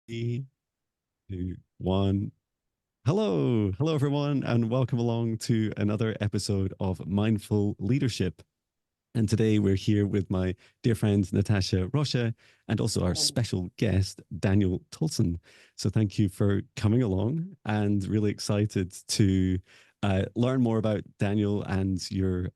Three, two, one. Hello, everyone, and welcome along to another episode of Mindful Leadership. And today we're here with my dear friend Natasha Rocha and also our special guest Daniel Tolson. So thank you for coming along, and really excited to learn more about Daniel and your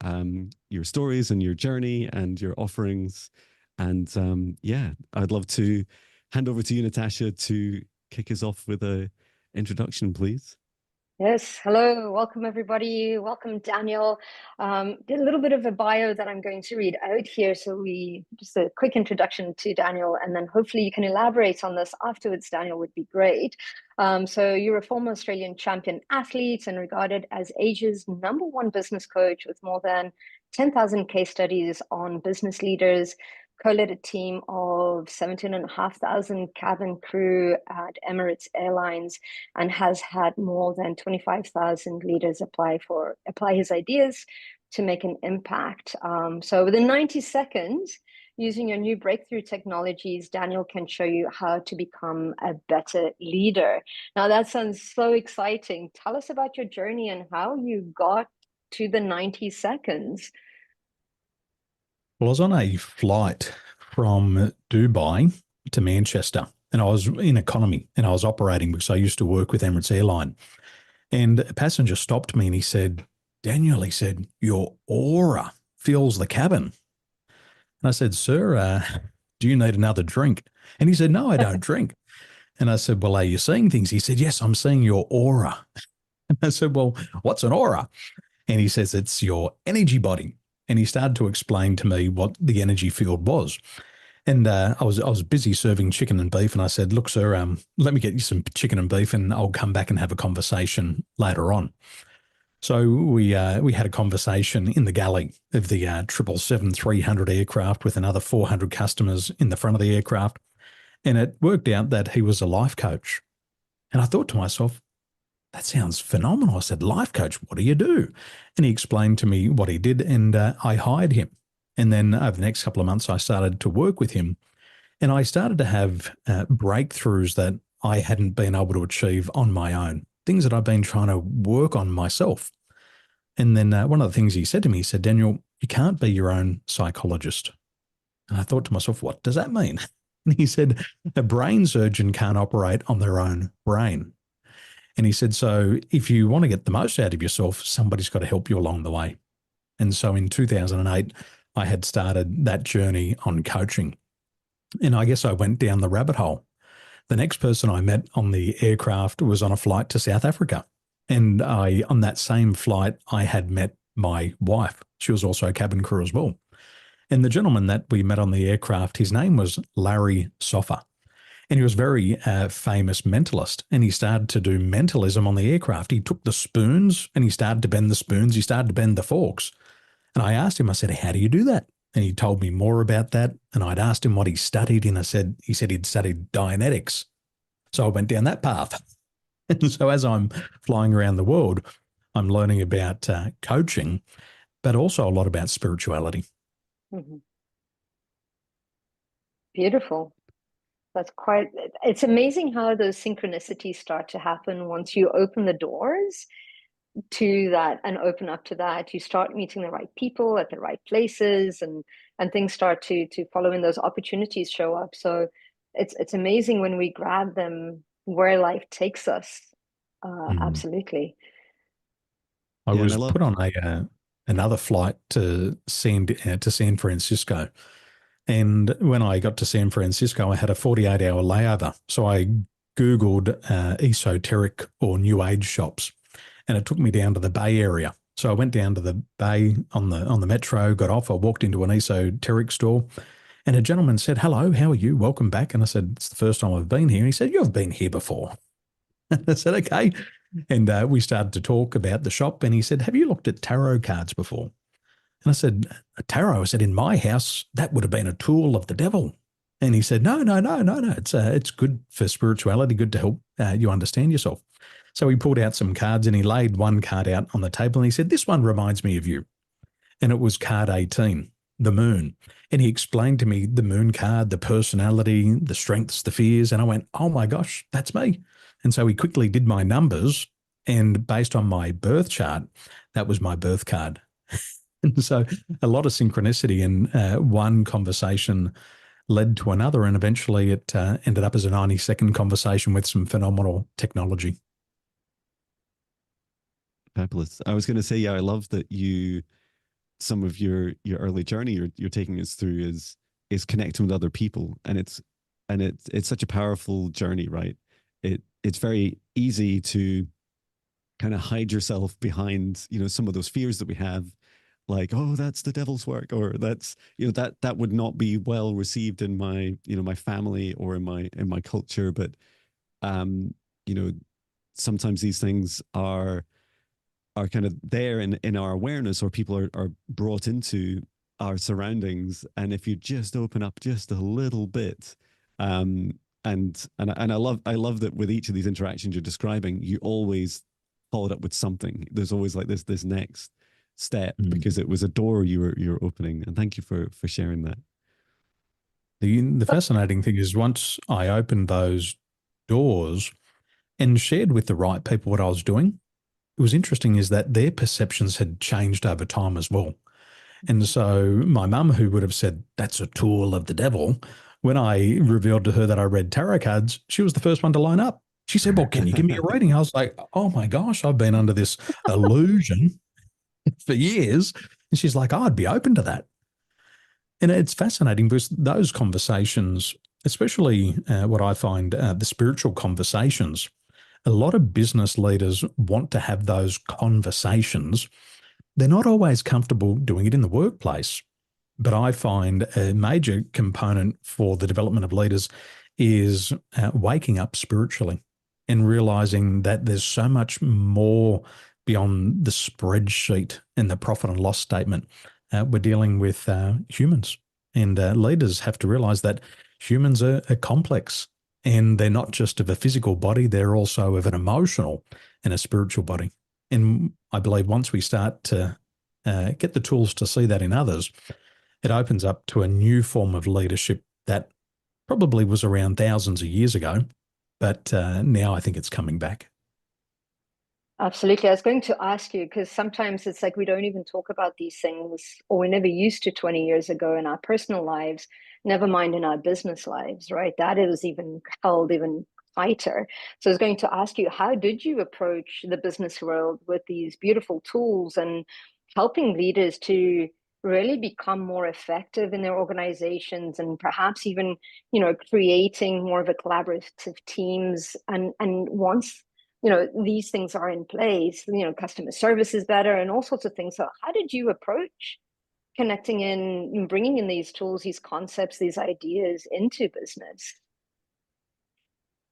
stories and your journey and your offerings. And yeah, I'd love to hand over to you, Natasha, to kick us off with a introduction, please. Yes, hello, welcome everybody. Welcome, Daniel. Did a little bit of a bio that I'm going to read out here. So we just a quick introduction to Daniel, and then hopefully you can elaborate on this afterwards, Daniel, would be great. So you're a former Australian champion athlete and regarded as Asia's #1 business coach with more than 10,000 case studies on business leaders, co-led a team of 17,500 cabin crew at Emirates Airlines, and has had more than 25,000 leaders apply his ideas to make an impact. So within 90 seconds, using your new breakthrough technologies, Daniel can show you how to become a better leader. Now that sounds so exciting. Tell us about your journey and how you got to the 90 seconds. Well, I was on a flight from Dubai to Manchester, and I was in economy, and I was operating because I used to work with Emirates Airline. And a passenger stopped me and he said, Daniel, he said, your aura fills the cabin. And I said, sir, do you need another drink? And he said, no, I don't drink. And I said, well, are you seeing things? He said, yes, I'm seeing your aura. And I said, well, what's an aura? And he says, it's your energy body. And he started to explain to me what the energy field was. And I was busy serving chicken and beef, and I said, look, sir, let me get you some chicken and beef, and I'll come back and have a conversation later on. So we had a conversation in the galley of the 777-300 aircraft with another 400 customers in the front of the aircraft. And it worked out that he was a life coach. And I thought to myself, that sounds phenomenal. I said, life coach, what do you do? And he explained to me what he did, and I hired him. And then over the next couple of months, I started to work with him, and I started to have breakthroughs that I hadn't been able to achieve on my own, things that I've been trying to work on myself. And then one of the things he said to me, he said, Daniel, you can't be your own psychologist. And I thought to myself, what does that mean? And he said, a brain surgeon can't operate on their own brain. And he said, so if you want to get the most out of yourself, somebody's got to help you along the way. And so in 2008, I had started that journey on coaching. And I guess I went down the rabbit hole. The next person I met on the aircraft was on a flight to South Africa. And on that same flight, I had met my wife. She was also a cabin crew as well. And the gentleman that we met on the aircraft, his name was Larry Soffer. And he was a very famous mentalist, and he started to do mentalism on the aircraft. He took the spoons and he started to bend the spoons. He started to bend the forks. And I asked him, I said, how do you do that? And he told me more about that. And I'd asked him what he studied, and he said he'd studied Dianetics. So I went down that path. And so as I'm flying around the world, I'm learning about coaching, but also a lot about spirituality. Mm-hmm. Beautiful. It's amazing how those synchronicities start to happen once you open the doors to that and open up to that. You start meeting the right people at the right places, and things start to follow, and those opportunities show up. So it's amazing when we grab them where life takes us. Absolutely. I was put on another flight to San Francisco. And when I got to San Francisco, I had a 48-hour layover. So I Googled esoteric or new age shops, and it took me down to the Bay Area. So I went down to the Bay on the metro, got off, I walked into an esoteric store, and a gentleman said, hello, how are you? Welcome back. And I said, it's the first time I've been here. And he said, you've been here before. And I said, okay. And we started to talk about the shop, and he said, have you looked at tarot cards before? And I said, a tarot? I said, in my house, that would have been a tool of the devil. And he said, no. It's good for spirituality, good to help you understand yourself. So he pulled out some cards, and he laid one card out on the table, and he said, this one reminds me of you. And it was card 18, the moon. And he explained to me the moon card, the personality, the strengths, the fears. And I went, oh my gosh, that's me. And so he quickly did my numbers. And based on my birth chart, that was my birth card. And so a lot of synchronicity, and one conversation led to another. And eventually it ended up as a 90-second conversation with some phenomenal technology. Fabulous. I was going to say, yeah, I love that some of your early journey you're taking us through is connecting with other people, and it's such a powerful journey, right? It's very easy to kind of hide yourself behind, some of those fears that we have, like, oh, that's the devil's work, or that's, that would not be well received in my, my family or in my culture. But um sometimes these things are kind of there in our awareness, or people are brought into our surroundings. And if you just open up just a little bit, and I love that with each of these interactions you're describing, you always followed up with something. There's always like this next step, because it was a door you were opening. And thank you for sharing that. The fascinating thing is, once I opened those doors and shared with the right people what I was doing, it was interesting is that their perceptions had changed over time as well. And so my mum, who would have said, that's a tool of the devil, when I revealed to her that I read tarot cards, she was the first one to line up. She said, well, can you give me a reading? I was like, oh my gosh, I've been under this illusion for years. And she's like, oh, I'd be open to that. And it's fascinating because those conversations, especially what I find, the spiritual conversations, a lot of business leaders want to have those conversations. They're not always comfortable doing it in the workplace. But I find a major component for the development of leaders is waking up spiritually and realizing that there's so much more beyond the spreadsheet and the profit and loss statement. We're dealing with humans, and leaders have to realize that humans are complex, and they're not just of a physical body, they're also of an emotional and a spiritual body. And I believe once we start to get the tools to see that in others, it opens up to a new form of leadership that probably was around thousands of years ago, but now I think it's coming back. Absolutely. I was going to ask you, because sometimes it's like we don't even talk about these things, or we never used to 20 years ago in our personal lives, never mind in our business lives, right? That is even held even tighter. So I was going to ask you, how did you approach the business world with these beautiful tools and helping leaders to really become more effective in their organizations, and perhaps even, creating more of a collaborative teams, and once these things are in place, customer service is better and all sorts of things. So how did you approach connecting in and bringing in these tools, these concepts, these ideas into business?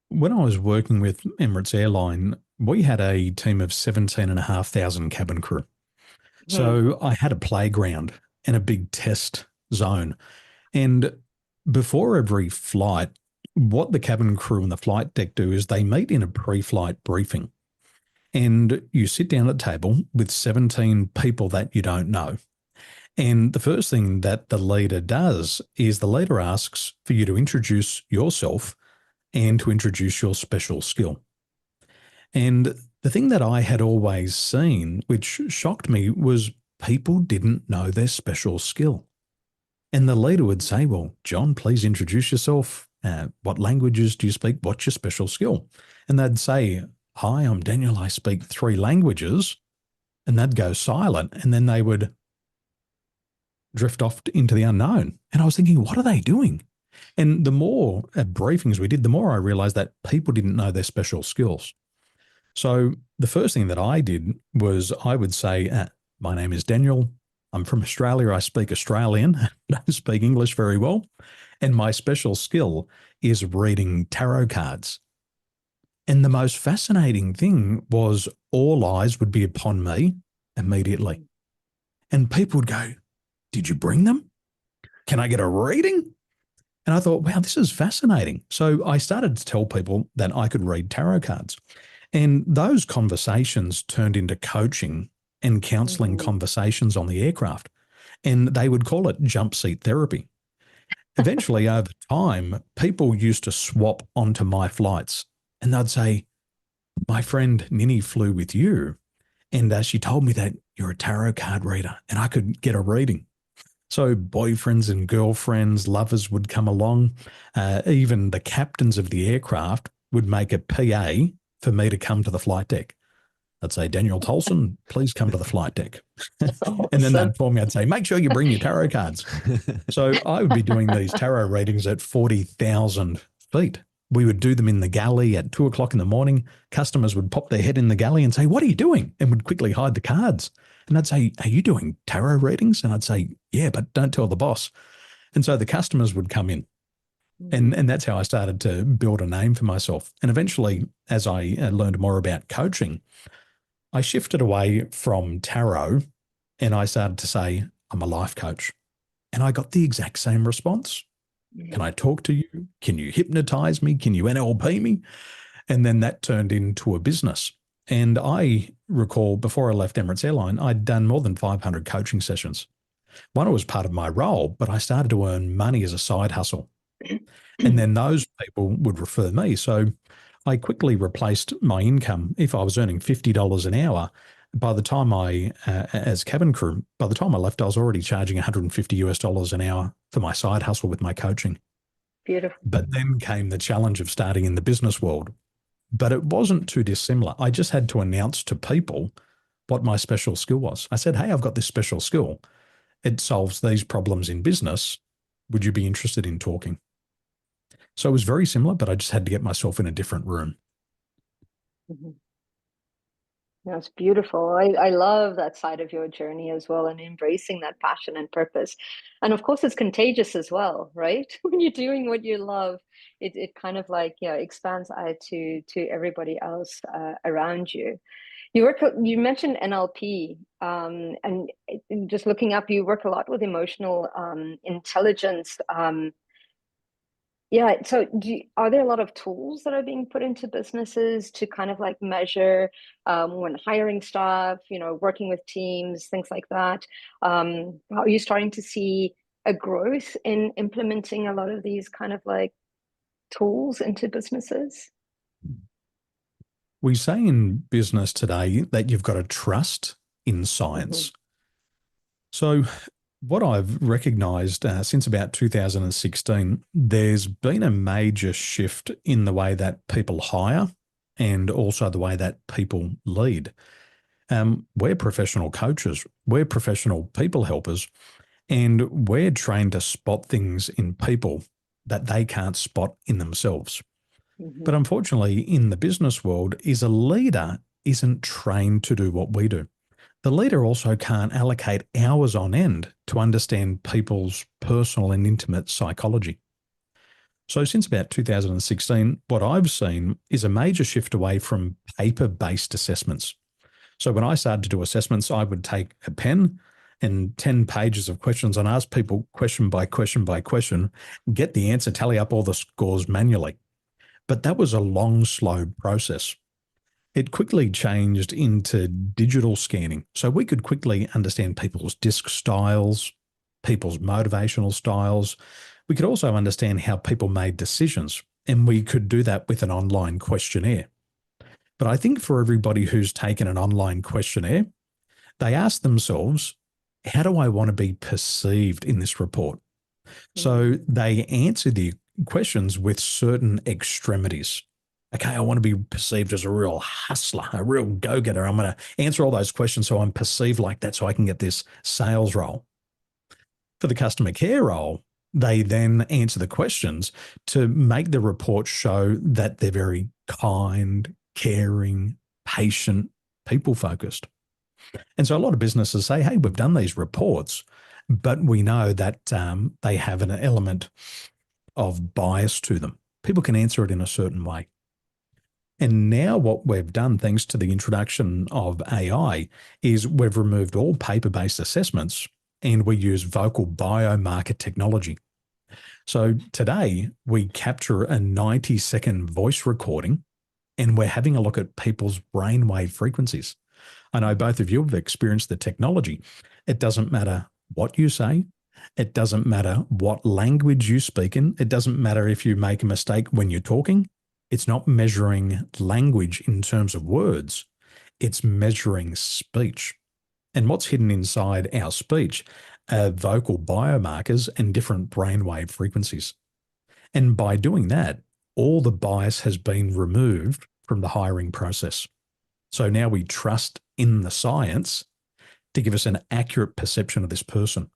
When I was working with Emirates Airline, we had a team of 17,500 cabin crew. So I had a playground and a big test zone. And before every flight, what the cabin crew and the flight deck do is they meet in a pre-flight briefing. And you sit down at a table with 17 people that you don't know. And the first thing that the leader does is the leader asks for you to introduce yourself and to introduce your special skill. And the thing that I had always seen, which shocked me, was people didn't know their special skill. And the leader would say, well, John, please introduce yourself. What languages do you speak? What's your special skill? And they'd say, hi, I'm Daniel. I speak 3 languages. And they'd go silent. And then they would drift off into the unknown. And I was thinking, what are they doing? And the more briefings we did, the more I realized that people didn't know their special skills. So the first thing that I did was I would say, my name is Daniel. I'm from Australia. I speak Australian. I don't speak English very well. And my special skill is reading tarot cards. And the most fascinating thing was all eyes would be upon me immediately. And people would go, did you bring them? Can I get a reading? And I thought, wow, this is fascinating. So I started to tell people that I could read tarot cards. And those conversations turned into coaching and counseling conversations on the aircraft. And they would call it jump seat therapy. Eventually, over time, people used to swap onto my flights and they'd say, my friend Ninny flew with you. And she told me that you're a tarot card reader and I could get a reading. So boyfriends and girlfriends, lovers would come along. Even the captains of the aircraft would make a PA for me to come to the flight deck. I'd say, Daniel Tolson, please come to the flight deck. And then they'd call me, I'd say, make sure you bring your tarot cards. So I would be doing these tarot readings at 40,000 feet. We would do them in the galley at 2 o'clock in the morning. Customers would pop their head in the galley and say, what are you doing? And would quickly hide the cards. And I'd say, are you doing tarot readings? And I'd say, yeah, but don't tell the boss. And so the customers would come in. And that's how I started to build a name for myself. And eventually, as I learned more about coaching, I shifted away from tarot and I started to say, I'm a life coach. And I got the exact same response. Can I talk to you? Can you hypnotize me? Can you NLP me? And then that turned into a business. And I recall before I left Emirates Airlines, I'd done more than 500 coaching sessions. One was part of my role, but I started to earn money as a side hustle. And then those people would refer me. So I quickly replaced my income. If I was earning $50 an hour, by the time as cabin crew, by the time I left, I was already charging $150 an hour for my side hustle with my coaching. Beautiful. But then came the challenge of starting in the business world. But it wasn't too dissimilar. I just had to announce to people what my special skill was. I said, hey, I've got this special skill. It solves these problems in business. Would you be interested in talking? So it was very similar, but I just had to get myself in a different room. That's beautiful. I love that side of your journey as well, and embracing that passion and purpose. And of course, it's contagious as well, right? When you're doing what you love, it kind of like, expands out to everybody else around you. You mentioned NLP, and just looking up, you work a lot with emotional intelligence. So are there a lot of tools that are being put into businesses to kind of like measure when hiring staff, working with teams, things like that? Are you starting to see a growth in implementing a lot of these kind of like tools into businesses? We say in business today that you've got to trust in science. So what I've recognized since about 2016, there's been a major shift in the way that people hire and also the way that people lead. We're professional coaches, we're professional people helpers, and we're trained to spot things in people that they can't spot in themselves. But unfortunately, in the business world, a leader isn't trained to do what we do. The leader also can't allocate hours on end to understand people's personal and intimate psychology. So since about 2016, what I've seen is a major shift away from paper-based assessments. So when I started to do assessments, I would take a pen and 10 pages of questions and ask people question by question by question, get the answer, tally up all the scores manually. But that was a long, slow process. It quickly changed into digital scanning. So we could quickly understand people's disc styles, people's motivational styles. We could also understand how people made decisions, and we could do that with an online questionnaire. But I think for everybody who's taken an online questionnaire, they ask themselves, how do I want to be perceived in this report? So they answer the questions with certain extremities. Okay, I want to be perceived as a real hustler, a real go-getter. I'm going to answer all those questions so I'm perceived like that so I can get this sales role. For the customer care role, they then answer the questions to make the report show that they're very kind, caring, patient, people-focused. And so a lot of businesses say, hey, we've done these reports, but we know that they have an element of bias to them. People can answer it in a certain way. And now what we've done, thanks to the introduction of AI, is we've removed all paper-based assessments and we use vocal biomarker technology. So today we capture a 90-second voice recording and we're having a look at people's brainwave frequencies. I know both of you have experienced the technology. It doesn't matter what you say, It doesn't matter what language you speak in. It doesn't matter if you make a mistake when you're talking. It's not measuring language in terms of words. It's measuring speech. And what's hidden inside our speech are vocal biomarkers and different brainwave frequencies. And by doing that, all the bias has been removed from the hiring process. So now we trust in the science to give us an accurate perception of this person.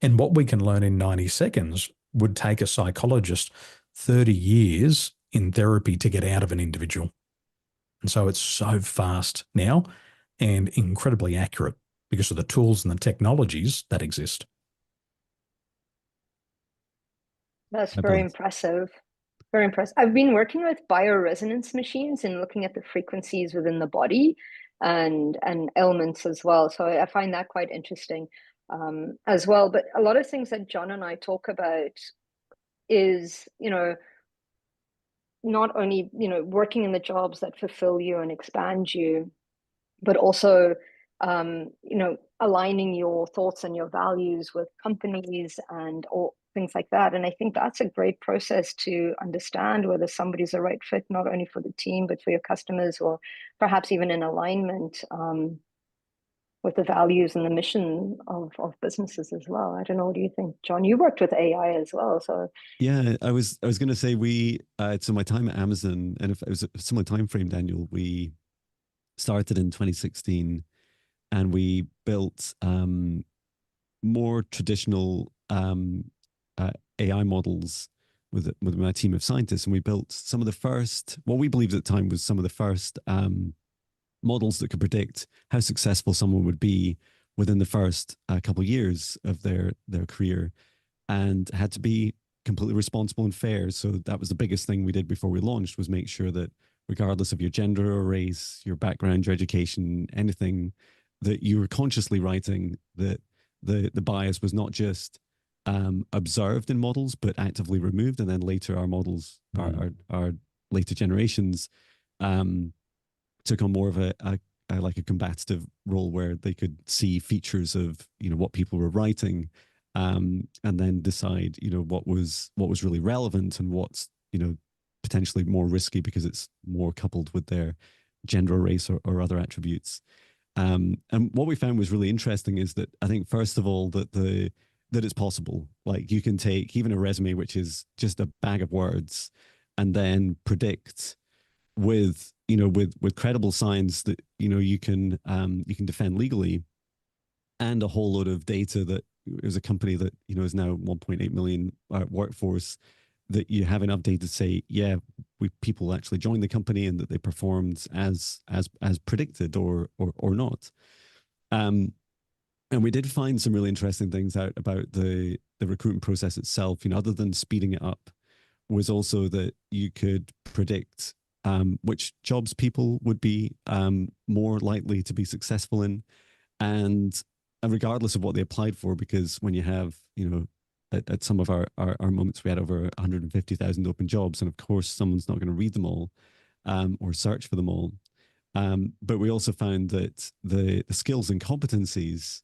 And what we can learn in 90 seconds would take a psychologist 30 years in therapy to get out of an individual. And so it's so fast now and incredibly accurate because of the tools and the technologies that exist. That's very impressive. Very impressive. I've been working with bioresonance machines and looking at the frequencies within the body and elements as well. So I find that quite interesting as well. But a lot of things that John and I talk about is, not only, working in the jobs that fulfill you and expand you, but also, aligning your thoughts and your values with companies and all things like that. And I think that's a great process to understand whether somebody's a right fit, not only for the team, but for your customers, or perhaps even in alignment with the values and the mission of businesses as well. I don't know, what do you think, John? You worked with AI as well, so yeah, I was going to say so my time at Amazon, and if it was a similar time frame, Daniel, we started in 2016, and we built more traditional AI models with my team of scientists, and we built some of the first, what we believed at the time was some of the first models that could predict how successful someone would be within the first couple of years of their career, and had to be completely responsible and fair. So that was the biggest thing we did before we launched, was make sure that regardless of your gender or race, your background, your education, anything, that you were consciously writing that the bias was not just observed in models, but actively removed. And then later our models, our later generations, took on more of a like a combative role, where they could see features of what people were writing, and then decide what was really relevant and what's potentially more risky because it's more coupled with their gender, race, or other attributes. And what we found was really interesting is that I think, first of all, that it's possible. Like, you can take even a resume, which is just a bag of words, and then predict with credible science that you can defend legally, and a whole load of data that is a company that is now 1.8 million workforce, that you have enough data to say, yeah, people actually joined the company and that they performed as predicted or not. And we did find some really interesting things out about the recruitment process itself. Other than speeding it up, was also that you could predict which jobs people would be more likely to be successful in, and regardless of what they applied for, because when you have, at some of our moments, we had over 150,000 open jobs, and of course, someone's not going to read them all or search for them all. But we also found that the skills and competencies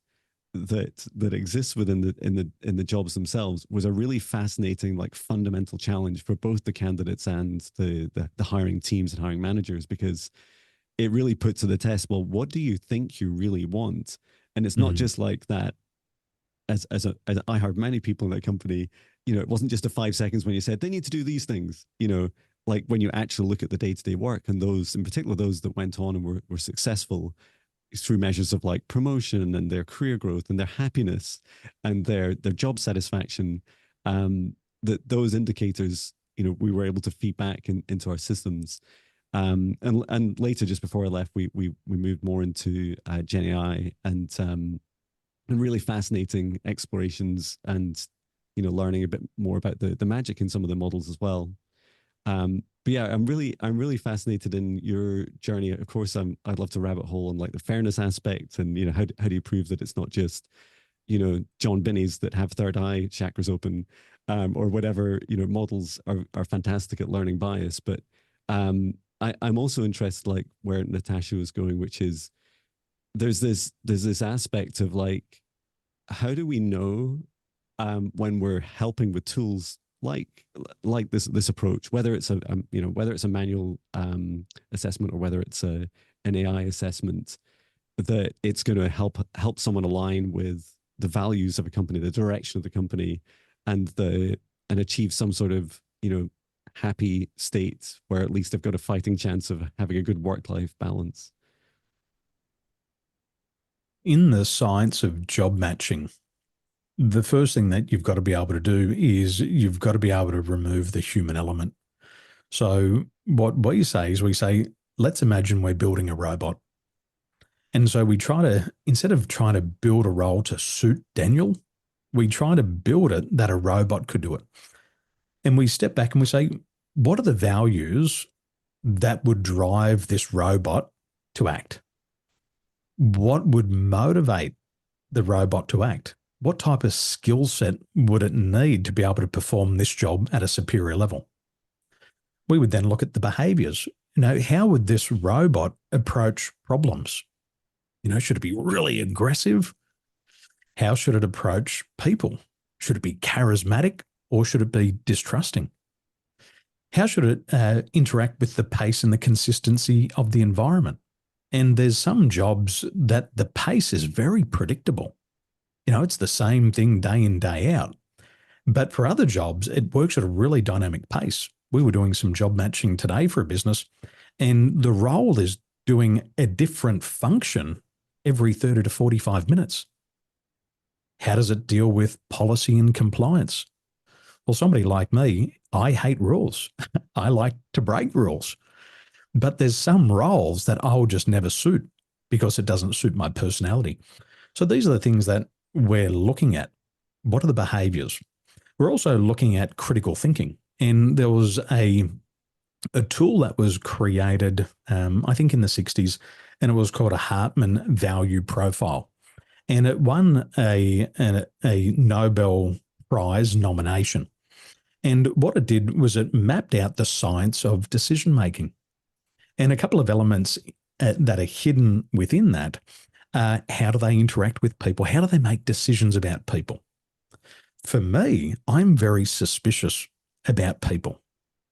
that exists within the jobs themselves was a really fascinating, like, fundamental challenge for both the candidates and the hiring teams and hiring managers, because it really put to the test, well, what do you think you really want? And it's not just like that. As I heard many people in that company, it wasn't just a 5 seconds when you said they need to do these things. Like, when you actually look at the day-to-day work, and those in particular, those that went on and were successful through measures of like promotion and their career growth and their happiness and their job satisfaction, that those indicators, we were able to feed back into our systems. And later, just before I left, we moved more into Gen AI and really fascinating explorations, and learning a bit more about the magic in some of the models as well. But yeah, I'm really fascinated in your journey. Of course, I'd love to rabbit hole on like the fairness aspect, and how do you prove that it's not just Jon Binnies that have third eye chakras open, or whatever. Models are fantastic at learning bias, but I'm also interested, like where Natasha was going, which is there's this aspect of like, how do we know when we're helping with tools like this approach, whether it's whether it's a manual assessment or whether it's an AI assessment, that it's going to help someone align with the values of a company, the direction of the company, and achieve some sort of happy state where at least they've got a fighting chance of having a good work-life balance. In the science of job matching, the first thing that you've got to be able to do is you've got to be able to remove the human element. So what we say is we say, let's imagine we're building a robot. And so we try to, instead of trying to build a role to suit Daniel, we try to build it that a robot could do it. And we step back and we say, what are the values that would drive this robot to act? What would motivate the robot to act? What type of skill set would it need to be able to perform this job at a superior level? We would then look at the behaviors. How would this robot approach problems? Should it be really aggressive? How should it approach people? Should it be charismatic or should it be distrusting? How should it interact with the pace and the consistency of the environment? And there's some jobs that the pace is very predictable. It's the same thing day in, day out. But for other jobs, it works at a really dynamic pace. We were doing some job matching today for a business, and the role is doing a different function every 30 to 45 minutes. How does it deal with policy and compliance? Well, somebody like me, I hate rules. I like to break rules. But there's some roles that I'll just never suit because it doesn't suit my personality. So these are the things that we're looking at. What are the behaviors? We're also looking at critical thinking. And there was a tool that was created, I think in the 60s, and it was called a Hartman Value Profile. And it won a Nobel Prize nomination. And what it did was it mapped out the science of decision-making. And a couple of elements that are hidden within that, how do they interact with people? How do they make decisions about people? For me, I'm very suspicious about people,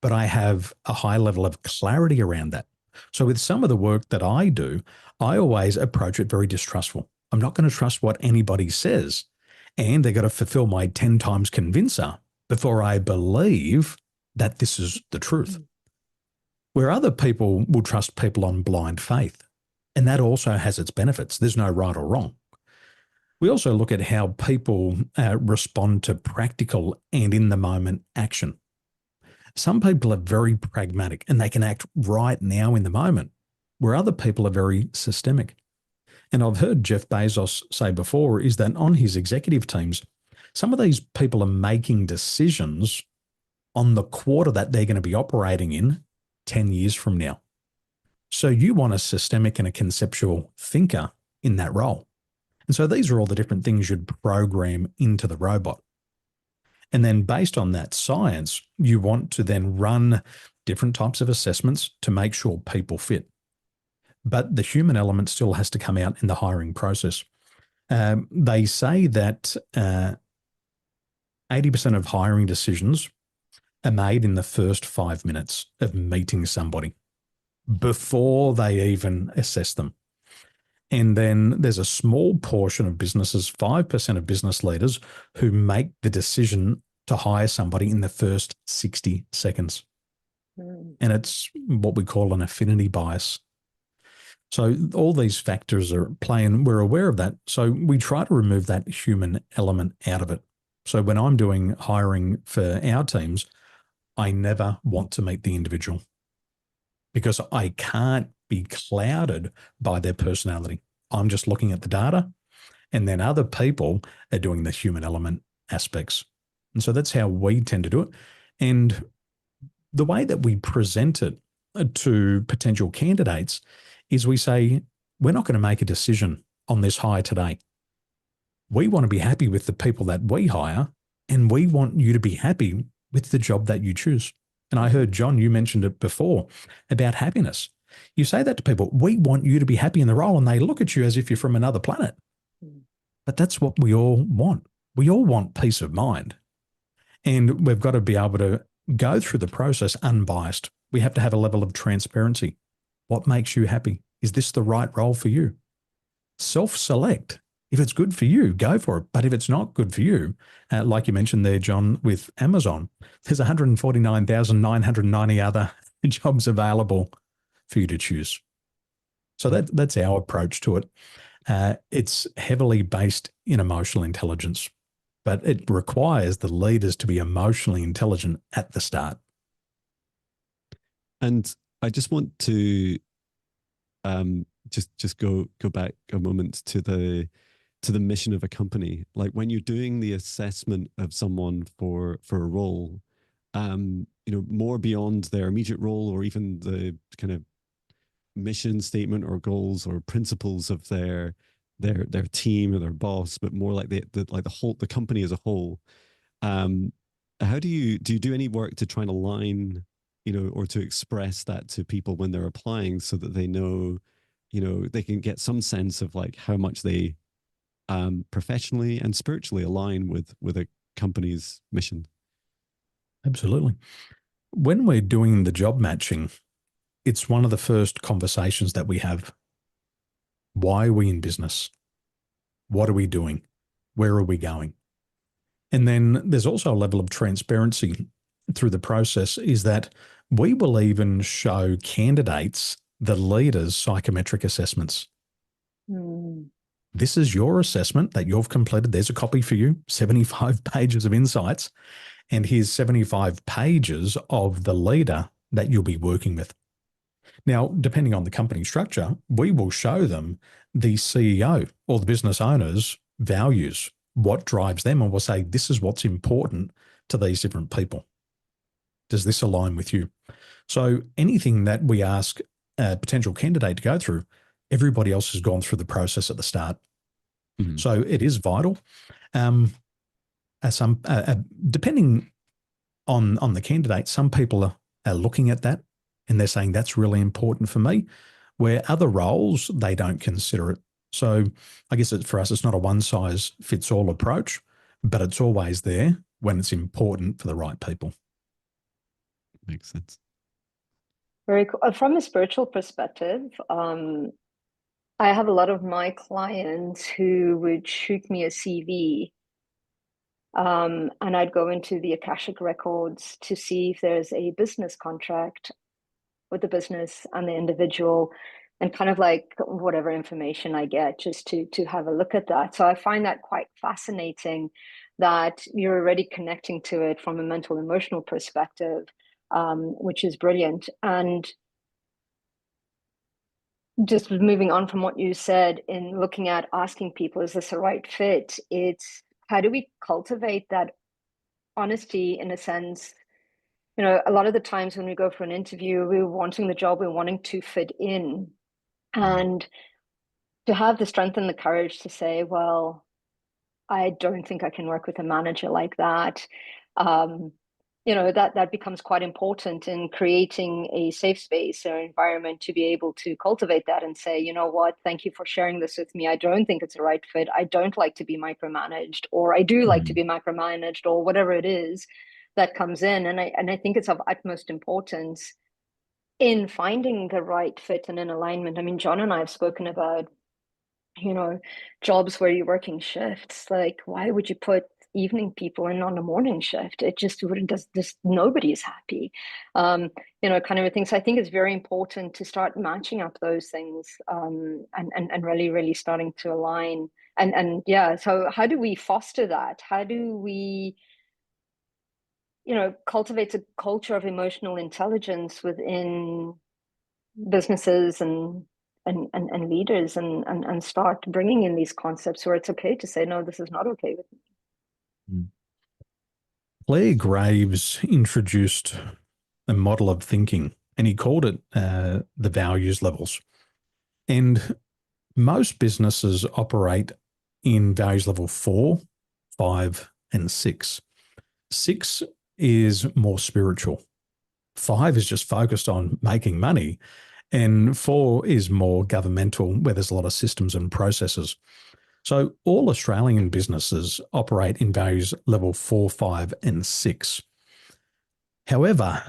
but I have a high level of clarity around that. So with some of the work that I do, I always approach it very distrustful. I'm not going to trust what anybody says, and they've got to fulfill my 10 times convincer before I believe that this is the truth. Where other people will trust people on blind faith, and that also has its benefits. There's no right or wrong. We also look at how people respond to practical and in-the-moment action. Some people are very pragmatic and they can act right now in the moment, where other people are very systemic. And I've heard Jeff Bezos say before is that on his executive teams, some of these people are making decisions on the quarter that they're going to be operating in 10 years from now. So you want a systemic and a conceptual thinker in that role. And so these are all the different things you'd program into the robot. And then based on that science, you want to then run different types of assessments to make sure people fit. But the human element still has to come out in the hiring process. They say that 80% of hiring decisions are made in the first 5 minutes of meeting somebody before they even assess them. And then there's a small portion of businesses, 5% of business leaders, who make the decision to hire somebody in the first 60 seconds. And it's what we call an affinity bias. So all these factors are playing, we're aware of that. So we try to remove that human element out of it. So when I'm doing hiring for our teams, I never want to meet the individual because I can't be clouded by their personality. I'm just looking at the data, and then other people are doing the human element aspects. And so that's how we tend to do it. And the way that we present it to potential candidates is we say, we're not going to make a decision on this hire today. We want to be happy with the people that we hire, and we want you to be happy with the job that you choose. And I heard, John, you mentioned it before about happiness. You say that to people, we want you to be happy in the role, and they look at you as if you're from another planet. But that's what we all want. We all want peace of mind. And we've got to be able to go through the process unbiased. We have to have a level of transparency. What makes you happy? Is this the right role for you? Self-select. If it's good for you, go for it. But if it's not good for you, like you mentioned there, John, with Amazon, there's 149,990 other jobs available for you to choose. So that's our approach to it. It's heavily based in emotional intelligence, but it requires the leaders to be emotionally intelligent at the start. And I just want to just go back a moment to the mission of a company. Like when you're doing the assessment of someone for a role, more beyond their immediate role or even the kind of mission statement or goals or principles of their team or their boss, but more like the company as a whole. How do you do any work to try and align, or to express that to people when they're applying so that they know, they can get some sense of like how much they professionally and spiritually align with a company's mission? Absolutely. When we're doing the job matching, it's one of the first conversations that we have. Why are we in business? What are we doing? Where are we going? And then there's also a level of transparency through the process, is that we will even show candidates the leaders' psychometric assessments. This is your assessment that you've completed. There's a copy for you, 75 pages of insights. And here's 75 pages of the leader that you'll be working with. Now, depending on the company structure, we will show them the CEO or the business owner's values, what drives them, and we'll say, this is what's important to these different people. Does this align with you? So anything that we ask a potential candidate to go through, everybody else has gone through the process at the start. Mm-hmm. So it is vital. Depending on the candidate, some people are looking at that and they're saying that's really important for me, where other roles, they don't consider it. So I guess for us, it's not a one-size-fits-all approach, but it's always there when it's important for the right people. Makes sense. Very cool. From a spiritual perspective, I have a lot of my clients who would shoot me a CV, and I'd go into the Akashic records to see if there's a business contract with the business and the individual, and kind of like whatever information I get, just to have a look at that. So I find that quite fascinating, that you're already connecting to it from a mental emotional perspective, which is brilliant. And just moving on from what you said in looking at asking people, is this a right fit? It's how do we cultivate that honesty in a sense? A lot of the times when we go for an interview, we're wanting the job, we're wanting to fit in. And to have the strength and the courage to say, well, I don't think I can work with a manager like that. That becomes quite important in creating a safe space or environment to be able to cultivate that and say, you know what, thank you for sharing this with me. I don't think it's a right fit. I don't like to be micromanaged, or I do like to be micromanaged, or whatever it is that comes in. And I think it's of utmost importance in finding the right fit and in alignment. I mean, John and I have spoken about, jobs where you're working shifts. Like, why would you put evening people in on a morning shift? It just wouldn't, just nobody's happy, kind of a thing. So I think it's very important to start matching up those things, and really, really starting to align. And yeah, so how do we foster that? How do we cultivate a culture of emotional intelligence within businesses and leaders, and start bringing in these concepts where it's okay to say, no, this is not okay with me. Claire Graves introduced a model of thinking, and he called it the values levels. And most businesses operate in values level 4, 5, and 6. 6 is more spiritual. 5 is just focused on making money. And 4 is more governmental, where there's a lot of systems and processes. So all Australian businesses operate in values level 4, 5, and 6. However,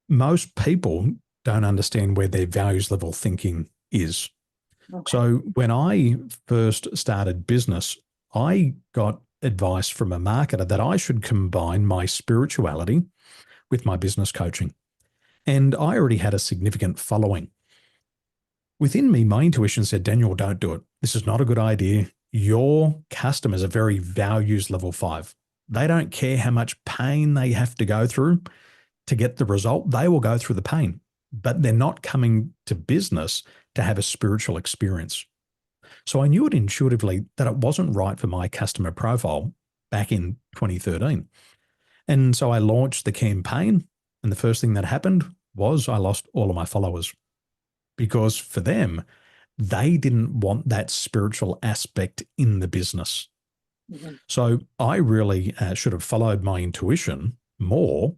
most people don't understand where their values level thinking is. Okay. So when I first started business, I got advice from a marketer that I should combine my spirituality with my business coaching. And I already had a significant following. Within me, my intuition said, Daniel, don't do it. This is not a good idea. Your customers are very values level 5. They don't care how much pain they have to go through to get the result. They will go through the pain, but they're not coming to business to have a spiritual experience. So I knew it intuitively that it wasn't right for my customer profile back in 2013. And so I launched the campaign. And the first thing that happened was I lost all of my followers, because for them, they didn't want that spiritual aspect in the business. Mm-hmm. So I really should have followed my intuition more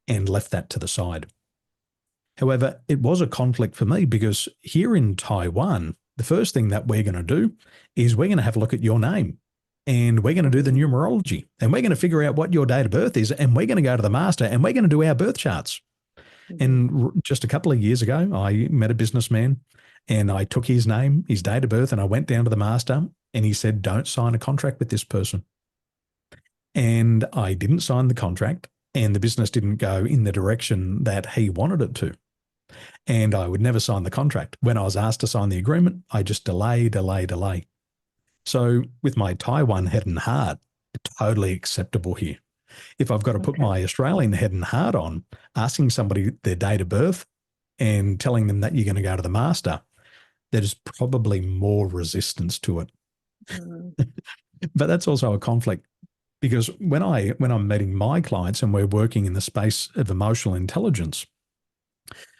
and left that to the side. However, it was a conflict for me because here in Taiwan, the first thing that we're going to do is we're going to have a look at your name, and we're going to do the numerology, and we're going to figure out what your date of birth is, and we're going to go to the master, and we're going to do our birth charts. Mm-hmm. And just a couple of years ago, I met a businessman, and I took his name, his date of birth, and I went down to the master, and he said, don't sign a contract with this person. And I didn't sign the contract, and the business didn't go in the direction that he wanted it to. And I would never sign the contract. When I was asked to sign the agreement, I just delay. So with my Taiwan head and heart, totally acceptable here. If I've got to put my Australian head and heart on, asking somebody their date of birth and telling them that you're going to go to the master, there's probably more resistance to it. Mm-hmm. But that's also a conflict, because when I'm meeting my clients and we're working in the space of emotional intelligence,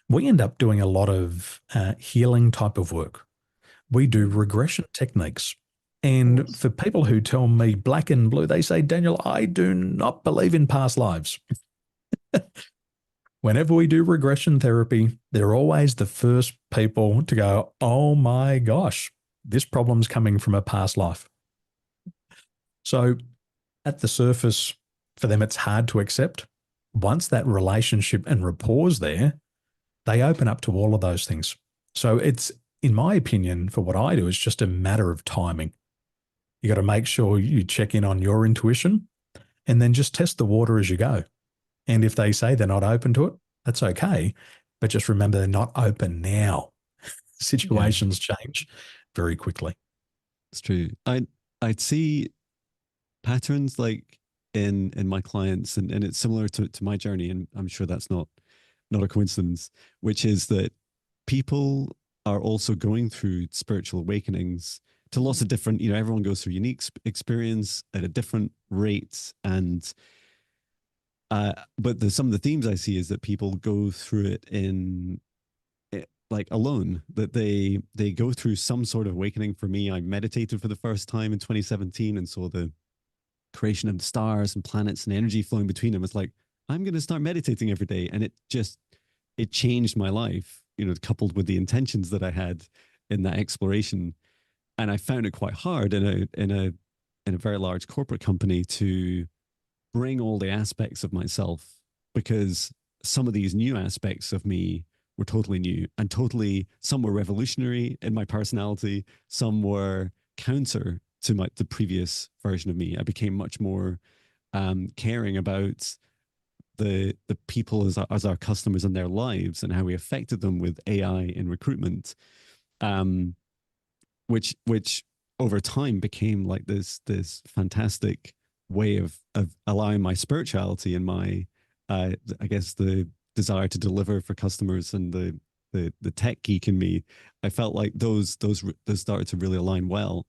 we end up doing a lot of healing type of work. We do regression techniques. And for people who tell me black and blue, they say, Daniel, I do not believe in past lives. Whenever we do regression therapy, they're always the first people to go, oh my gosh, this problem's coming from a past life. So at the surface, for them, it's hard to accept. Once that relationship and rapport's there, they open up to all of those things. So it's, in my opinion, for what I do, it's just a matter of timing. You got to make sure you check in on your intuition and then just test the water as you go. And if they say they're not open to it, that's okay. But just remember, they're not open now. Situations change very quickly. It's true. I'd see patterns like in my clients, and it's similar to my journey, and I'm sure that's not a coincidence, which is that people are also going through spiritual awakenings to lots of different, everyone goes through unique experience at a different rate. And but some of the themes I see is that people go through it like alone, that they go through some sort of awakening. For me, I meditated for the first time in 2017 and saw the creation of the stars and planets and energy flowing between them. It's like, I'm going to start meditating every day. And it changed my life, coupled with the intentions that I had in that exploration. And I found it quite hard in a very large corporate company to bring all the aspects of myself, because some of these new aspects of me were totally new and some were revolutionary in my personality. Some were counter to the previous version of me. I became much more caring about the people as our customers and their lives, and how we affected them with AI in recruitment, which over time became like this fantastic way of allowing my spirituality and my I guess the desire to deliver for customers and the tech geek in me. I felt like those started to really align well.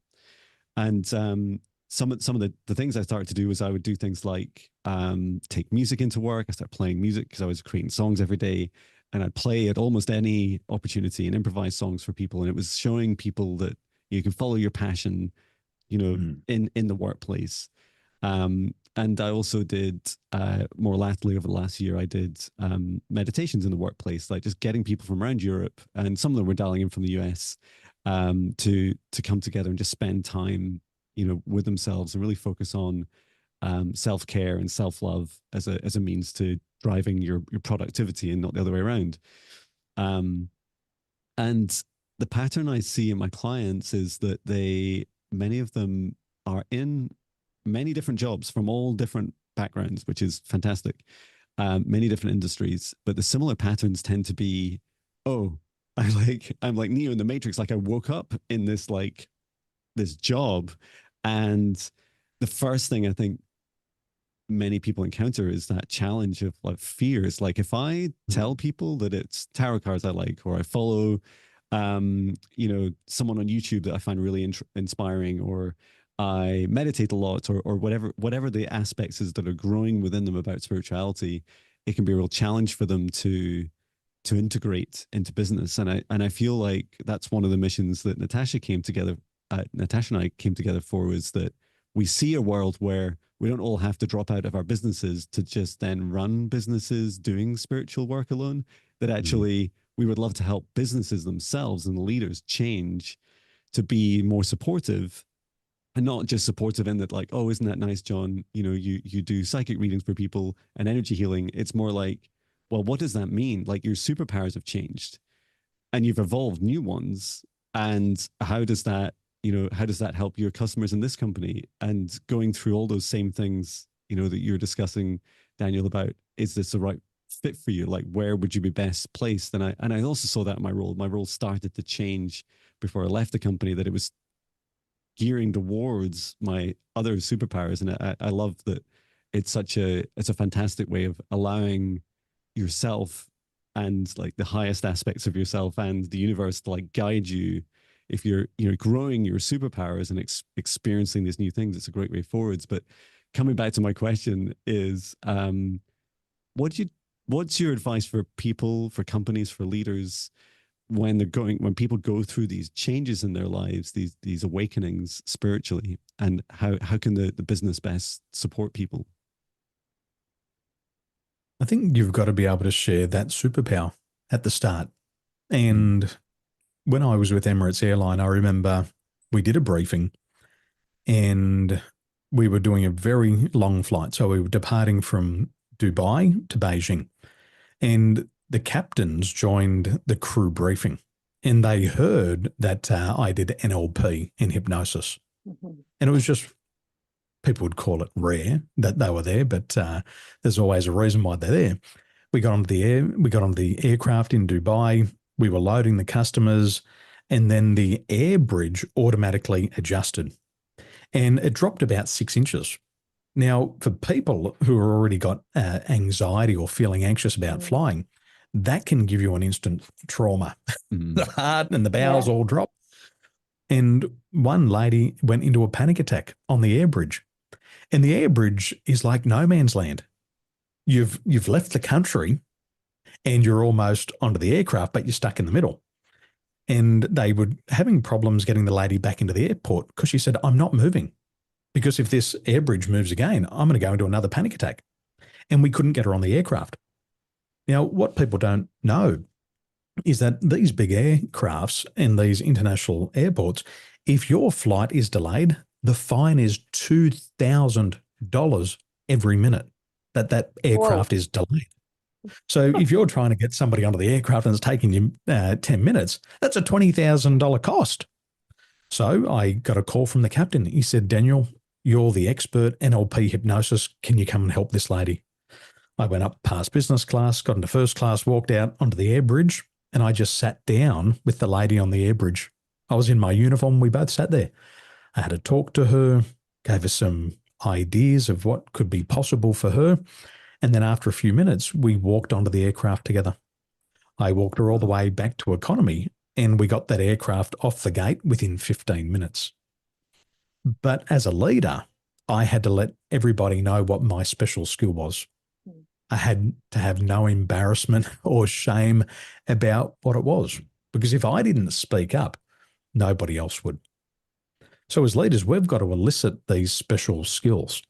And some of the things I started to do was I would do things like take music into work. I started playing music because I was creating songs every day, and I'd play at almost any opportunity and improvise songs for people. And it was showing people that you can follow your passion, in the workplace. And I also did more latterly over the last year, I did meditations in the workplace, like just getting people from around Europe, and some of them were dialing in from the US, to come together and just spend time, with themselves and really focus on self-care and self-love as a means to driving your productivity and not the other way around. And the pattern I see in my clients is that many of them are in many different jobs from all different backgrounds, which is fantastic. Many different industries, but the similar patterns tend to be, oh, I'm like Neo in the Matrix. Like I woke up in this job, and the first thing I think many people encounter is that challenge of like fears. Like if I tell people that it's tarot cards I like, or I follow, someone on YouTube that I find really inspiring, or I meditate a lot, or whatever the aspects is that are growing within them about spirituality, it can be a real challenge for them to integrate into business. And I feel like that's one of the missions that Natasha and I came together for, was that we see a world where we don't all have to drop out of our businesses to just then run businesses doing spiritual work alone. That actually we would love to help businesses themselves and the leaders change to be more supportive, and not just supportive in that, like, oh, isn't that nice, John? You do psychic readings for people and energy healing. It's more like, well, what does that mean? Like your superpowers have changed and you've evolved new ones. And how does that help your customers in this company? And going through all those same things, that you're discussing, Daniel, about, is this the right fit for you? Like, where would you be best placed? And I also saw that in my role. My role started to change before I left the company, that it was gearing towards my other superpowers. And I love that it's a fantastic way of allowing yourself and like the highest aspects of yourself and the universe to like guide you. If you're growing your superpowers and experiencing these new things, it's a great way forwards. But coming back to my question is, what's your advice for people, for companies, for leaders, when people go through these changes in their lives, these awakenings spiritually, and how can the business best support people? I think you've got to be able to share that superpower at the start. And when I was with Emirates Airline, I remember we did a briefing and we were doing a very long flight. So we were departing from Dubai to Beijing, and the captains joined the crew briefing, and they heard that I did NLP in hypnosis. And it was just, people would call it rare that they were there, but there's always a reason why they're there. We got onto the aircraft in Dubai. We were loading the customers, and then the air bridge automatically adjusted, and it dropped about 6 inches. Now, for people who have already got anxiety or feeling anxious about flying, that can give you an instant trauma. The heart and the bowels all drop. And one lady went into a panic attack on the air bridge. And the air bridge is like no man's land. You've left the country and you're almost onto the aircraft, but you're stuck in the middle. And they were having problems getting the lady back into the airport because she said, I'm not moving, because if this air bridge moves again, I'm going to go into another panic attack. And we couldn't get her on the aircraft. Now, what people don't know is that these big aircrafts in these international airports, if your flight is delayed, the fine is $2,000 every minute that aircraft is delayed. So if you're trying to get somebody onto the aircraft and it's taking you 10 minutes, that's a $20,000 cost. So I got a call from the captain. He said, Daniel, you're the expert NLP hypnosis. Can you come and help this lady? I went up past business class, got into first class, walked out onto the air bridge, and I just sat down with the lady on the air bridge. I was in my uniform. We both sat there. I had a talk to her, gave her some ideas of what could be possible for her. And then after a few minutes, we walked onto the aircraft together. I walked her all the way back to economy, and we got that aircraft off the gate within 15 minutes. But as a leader, I had to let everybody know what my special skill was. I had to have no embarrassment or shame about what it was, because if I didn't speak up, nobody else would. So as leaders, we've got to elicit these special skills.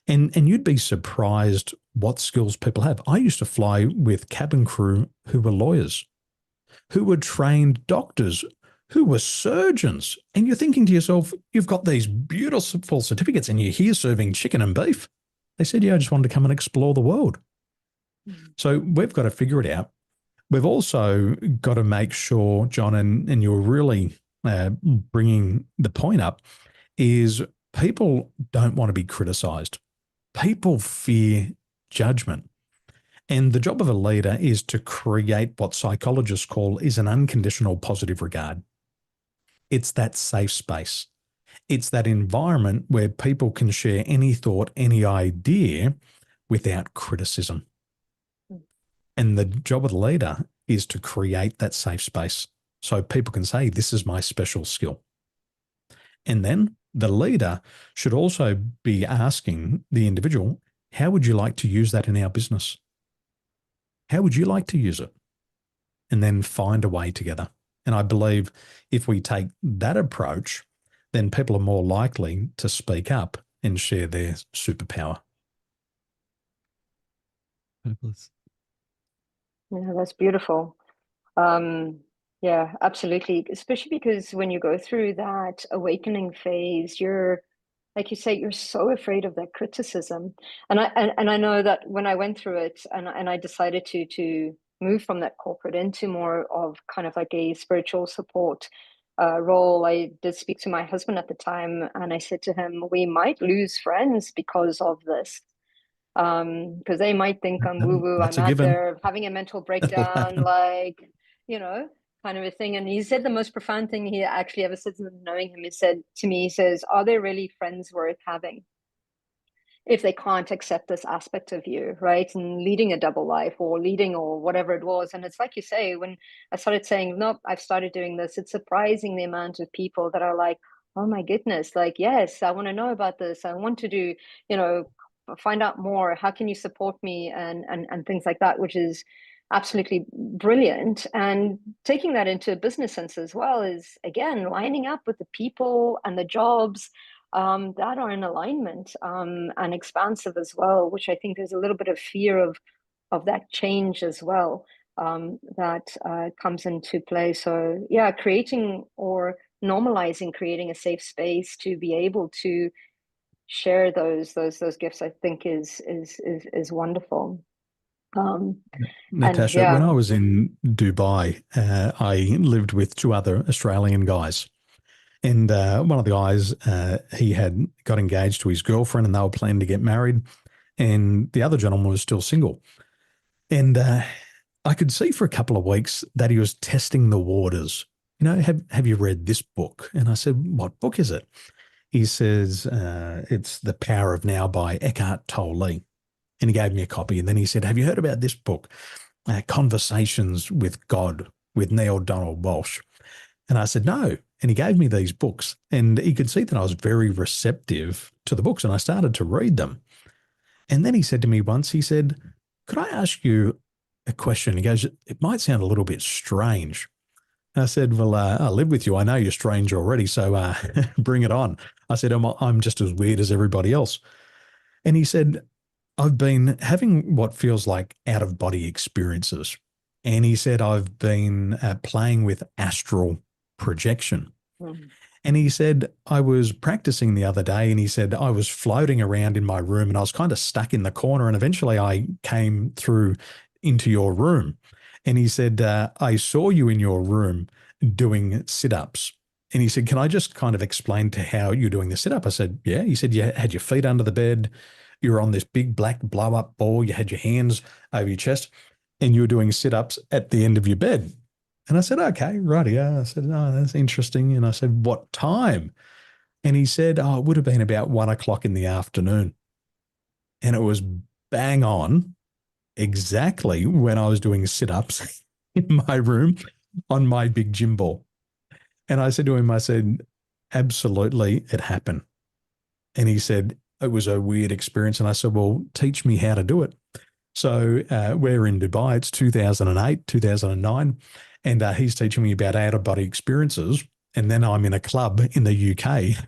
And you'd be surprised what skills people have. I used to fly with cabin crew who were lawyers, who were trained doctors, who were surgeons. And you're thinking to yourself, you've got these beautiful certificates and you're here serving chicken and beef. They said, yeah, I just wanted to come and explore the world. So we've got to figure it out. We've also got to make sure, John, and you're really bringing the point up, is people don't want to be criticized. People fear judgment. And the job of a leader is to create what psychologists call is an unconditional positive regard. It's that safe space. It's that environment where people can share any thought, any idea without criticism. And the job of the leader is to create that safe space so people can say, this is my special skill. And then the leader should also be asking the individual, how would you like to use that in our business? How would you like to use it? And then find a way together. And I believe if we take that approach, then people are more likely to speak up and share their superpower. Fabulous. Yeah, that's beautiful. Yeah, absolutely. Especially because when you go through that awakening phase, you're, like you say, you're so afraid of that criticism. And I know that when I went through it and I decided to move from that corporate into more of kind of like a spiritual support role, I did speak to my husband at the time, and I said to him, we might lose friends because of this. Because they might think I'm woo-woo, That's I'm a out given. there having a mental That'll breakdown, happen. like, you know, kind of a thing. And he said the most profound thing he actually ever said since knowing him. He said to me, he says, are there really friends worth having if they can't accept this aspect of you, right? And leading a double life or leading or whatever it was. And it's like you say, when I started saying, nope, I've started doing this, it's surprising the amount of people that are like, oh my goodness, like, yes, I want to know about this. I want to do, you know, find out more. How can you support me? And things like that, which is absolutely brilliant. And taking that into a business sense as well is, again, lining up with the people and the jobs that are in alignment and expansive as well, which I think there's a little bit of fear of that change as well that comes into play. So yeah, creating or normalizing creating a safe space to be able to share those gifts, I think is wonderful. And Natasha, when yeah. I was in Dubai, I lived with two other Australian guys. And one of the guys, he had got engaged to his girlfriend and they were planning to get married. And the other gentleman was still single. And I could see for a couple of weeks that he was testing the waters. You know, have you read this book? And I said, what book is it? He says, it's The Power of Now by Eckhart Tolle. And he gave me a copy. And then he said, have you heard about this book, Conversations with God, with Neil Donald Walsh? And I said, no. And he gave me these books. And he could see that I was very receptive to the books. And I started to read them. And then he said to me once, he said, could I ask you a question? He goes, it might sound a little bit strange. And I said, well, I live with you. I know you're strange already. So bring it on. I said, I'm just as weird as everybody else. And he said, I've been having what feels like out of body experiences. And he said, I've been playing with astral projection. Mm. And he said, I was practicing the other day and he said, I was floating around in my room and I was kind of stuck in the corner. And eventually I came through into your room. And he said, I saw you in your room doing sit-ups. And he said, can I just kind of explain to how you're doing the sit-up? I said, yeah. He said, you had your feet under the bed. You were on this big black blow-up ball. You had your hands over your chest and you were doing sit-ups at the end of your bed. And I said, okay, right. Yeah. I said, oh, that's interesting. And I said, what time? And he said, oh, it would have been about 1 o'clock in the afternoon. And it was bang on exactly when I was doing sit-ups in my room on my big gym ball. And I said to him, I said, absolutely, it happened. And he said, it was a weird experience. And I said, well, teach me how to do it. So we're in Dubai. It's 2008, 2009. And he's teaching me about out-of-body experiences. And then I'm in a club in the UK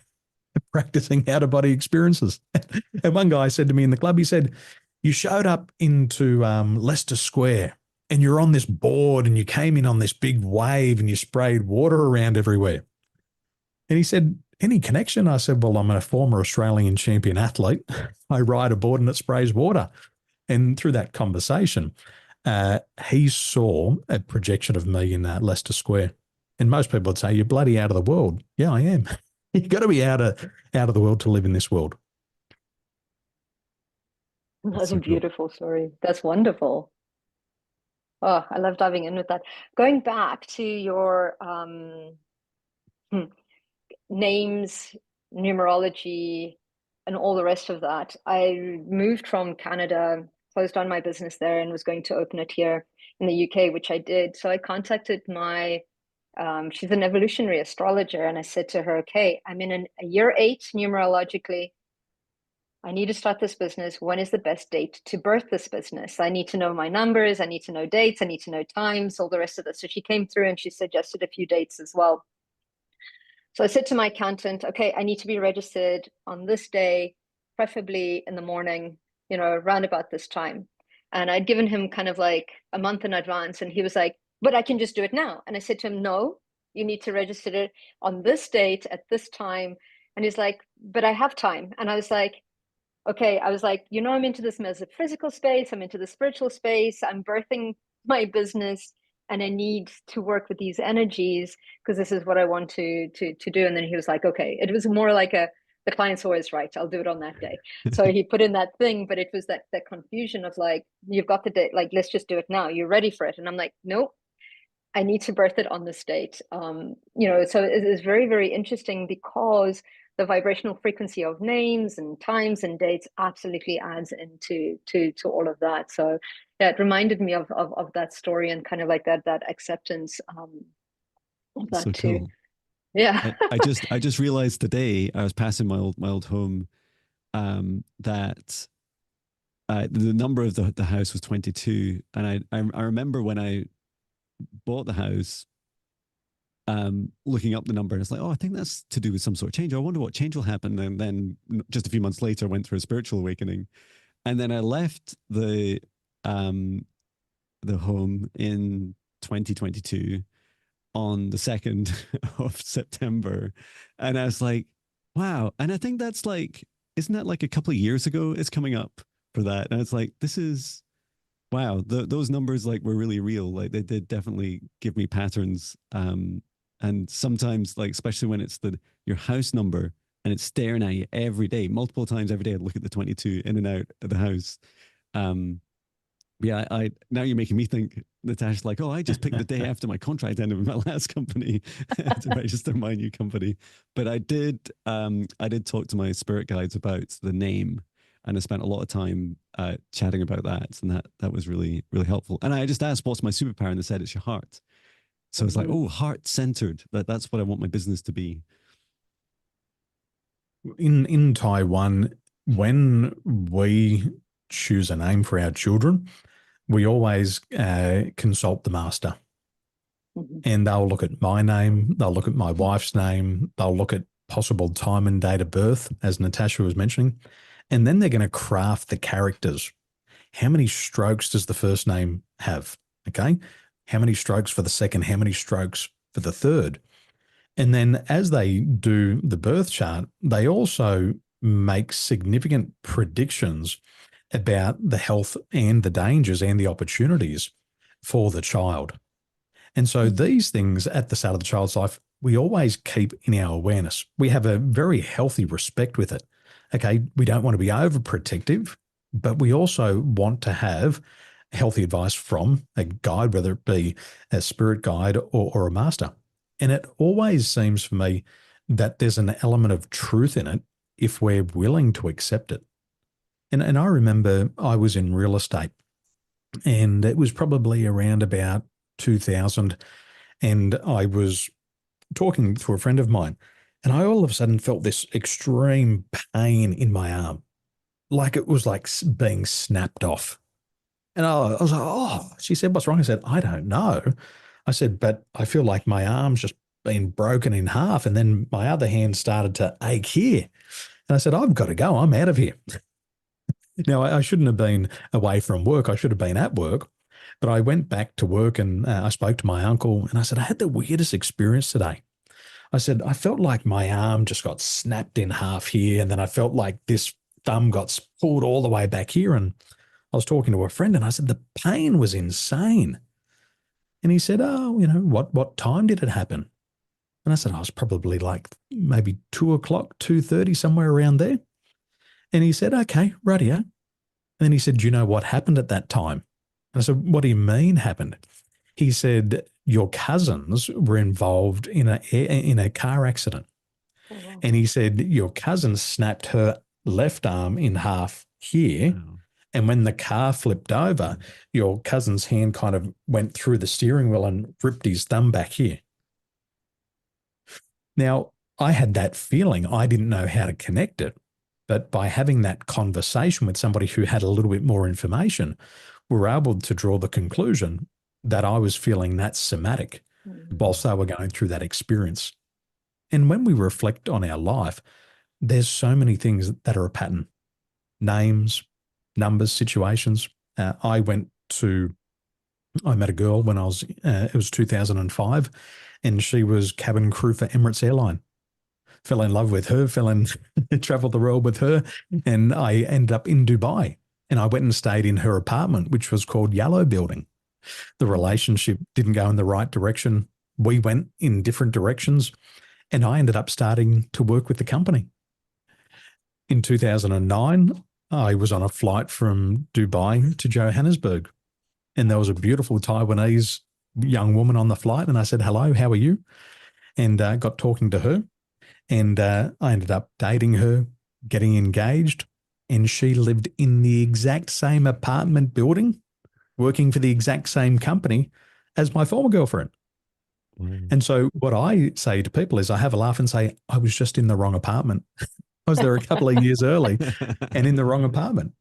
practicing out-of-body experiences. And one guy said to me in the club, he said, you showed up into Leicester Square and you're on this board and you came in on this big wave and you sprayed water around everywhere. And he said, any connection? I said, well, I'm a former Australian champion athlete. I ride a board and it sprays water. And through that conversation, he saw a projection of me in Leicester Square. And most people would say, you're bloody out of the world. Yeah, I am. You've got to be out of the world to live in this world. That's a beautiful story. That's wonderful. Oh, I love diving in with that. Going back to your names, numerology, and all the rest of that. I moved from Canada, closed down my business there, and was going to open it here in the UK, which I did. So I contacted my, she's an evolutionary astrologer, and I said to her, okay, I'm in a year 8 numerologically. I need to start this business. When is the best date to birth this business? I need to know my numbers. I need to know dates. I need to know times, all the rest of this. So she came through and she suggested a few dates as well. So I said to my accountant, okay, I need to be registered on this day, preferably in the morning, around about this time. And I'd given him kind of like a month in advance. And he was like, but I can just do it now. And I said to him, no, you need to register it on this date at this time. And he's like, but I have time. And I was like, okay, I'm into this metaphysical space. I'm into the spiritual space. I'm birthing my business and I need to work with these energies because this is what I want to do. And then he was like, okay, it was more like the client's always right. I'll do it on that day. So he put in that thing, but it was that confusion of like, you've got the date, like, let's just do it now. You're ready for it. And I'm like, nope, I need to birth it on this date. So it is very, very interesting because the vibrational frequency of names and times and dates absolutely adds into to all of that. So yeah, it reminded me of that story and kind of like that acceptance of that so too. Cool. Yeah. I just realized today I was passing my old home that the number of the house was 22, and I remember when I bought the house, looking up the number, and it's like, oh, I think that's to do with some sort of change. I wonder what change will happen. And then just a few months later, I went through a spiritual awakening, and then I left the home in 2022 on the 2nd of September, and I was like, wow. And I think that's like, isn't that like a couple of years ago? It's coming up for that, and it's like, this is wow. Those numbers like were really real. Like they did definitely give me patterns. And sometimes, like, especially when it's your house number and it's staring at you every day, multiple times every day, I'd look at the 22 in and out of the house. Yeah, now you're making me think, Natasha, like, oh, I just picked the day after my contract ended with my last company to register my new company. But I did talk to my spirit guides about the name, and I spent a lot of time chatting about that, and that was really, really helpful. And I just asked, what's my superpower? And they said it's your heart. So it's like, oh, heart-centered. That's what I want my business to be. In Taiwan, when we choose a name for our children, we always consult the master. And they'll look at my name, they'll look at my wife's name, they'll look at possible time and date of birth, as Natasha was mentioning, and then they're going to craft the characters. How many strokes does the first name have? Okay. How many strokes for the second? How many strokes for the third? And then as they do the birth chart, they also make significant predictions about the health and the dangers and the opportunities for the child. And so these things at the start of the child's life, we always keep in our awareness. We have a very healthy respect with it. Okay, we don't want to be overprotective, but we also want to have healthy advice from a guide, whether it be a spirit guide or a master. And it always seems for me that there's an element of truth in it if we're willing to accept it. And I remember I was in real estate, and it was probably around about 2000, and I was talking to a friend of mine, and I all of a sudden felt this extreme pain in my arm, like it was like being snapped off. And I was like, oh, she said, what's wrong? I said, I don't know. I said, but I feel like my arm's just been broken in half. And then my other hand started to ache here. And I said, I've got to go. I'm out of here. Now, I shouldn't have been away from work. I should have been at work. But I went back to work and I spoke to my uncle and I said, I had the weirdest experience today. I said, I felt like my arm just got snapped in half here. And then I felt like this thumb got pulled all the way back here. And I was talking to a friend and I said, the pain was insane. And he said, oh, what time did it happen? And I said, I was probably like maybe 2 o'clock, 2:30, somewhere around there. And he said, okay, radio. And then he said, do you know what happened at that time? And I said, what do you mean happened? He said, your cousins were involved in a car accident. Oh, wow. And he said, your cousin snapped her left arm in half here. Wow. And when the car flipped over, your cousin's hand kind of went through the steering wheel and ripped his thumb back here. Now, I had that feeling. I didn't know how to connect it. But by having that conversation with somebody who had a little bit more information, we were able to draw the conclusion that I was feeling that somatic whilst they were going through that experience. And when we reflect on our life, there's so many things that are a pattern. Names, numbers, situations. I met a girl when it was 2005, and she was cabin crew for Emirates Airlines. Fell in love with her, traveled the world with her, and I ended up in Dubai. And I went and stayed in her apartment, which was called Yellow Building. The relationship didn't go in the right direction. We went in different directions, and I ended up starting to work with the company. In 2009, I was on a flight from Dubai to Johannesburg, and there was a beautiful Taiwanese young woman on the flight, and I said, hello, how are you? And got talking to her, and I ended up dating her, getting engaged, and she lived in the exact same apartment building, working for the exact same company as my former girlfriend. And so what I say to people is I have a laugh and say, I was just in the wrong apartment. I was there a couple of years early and in the wrong apartment.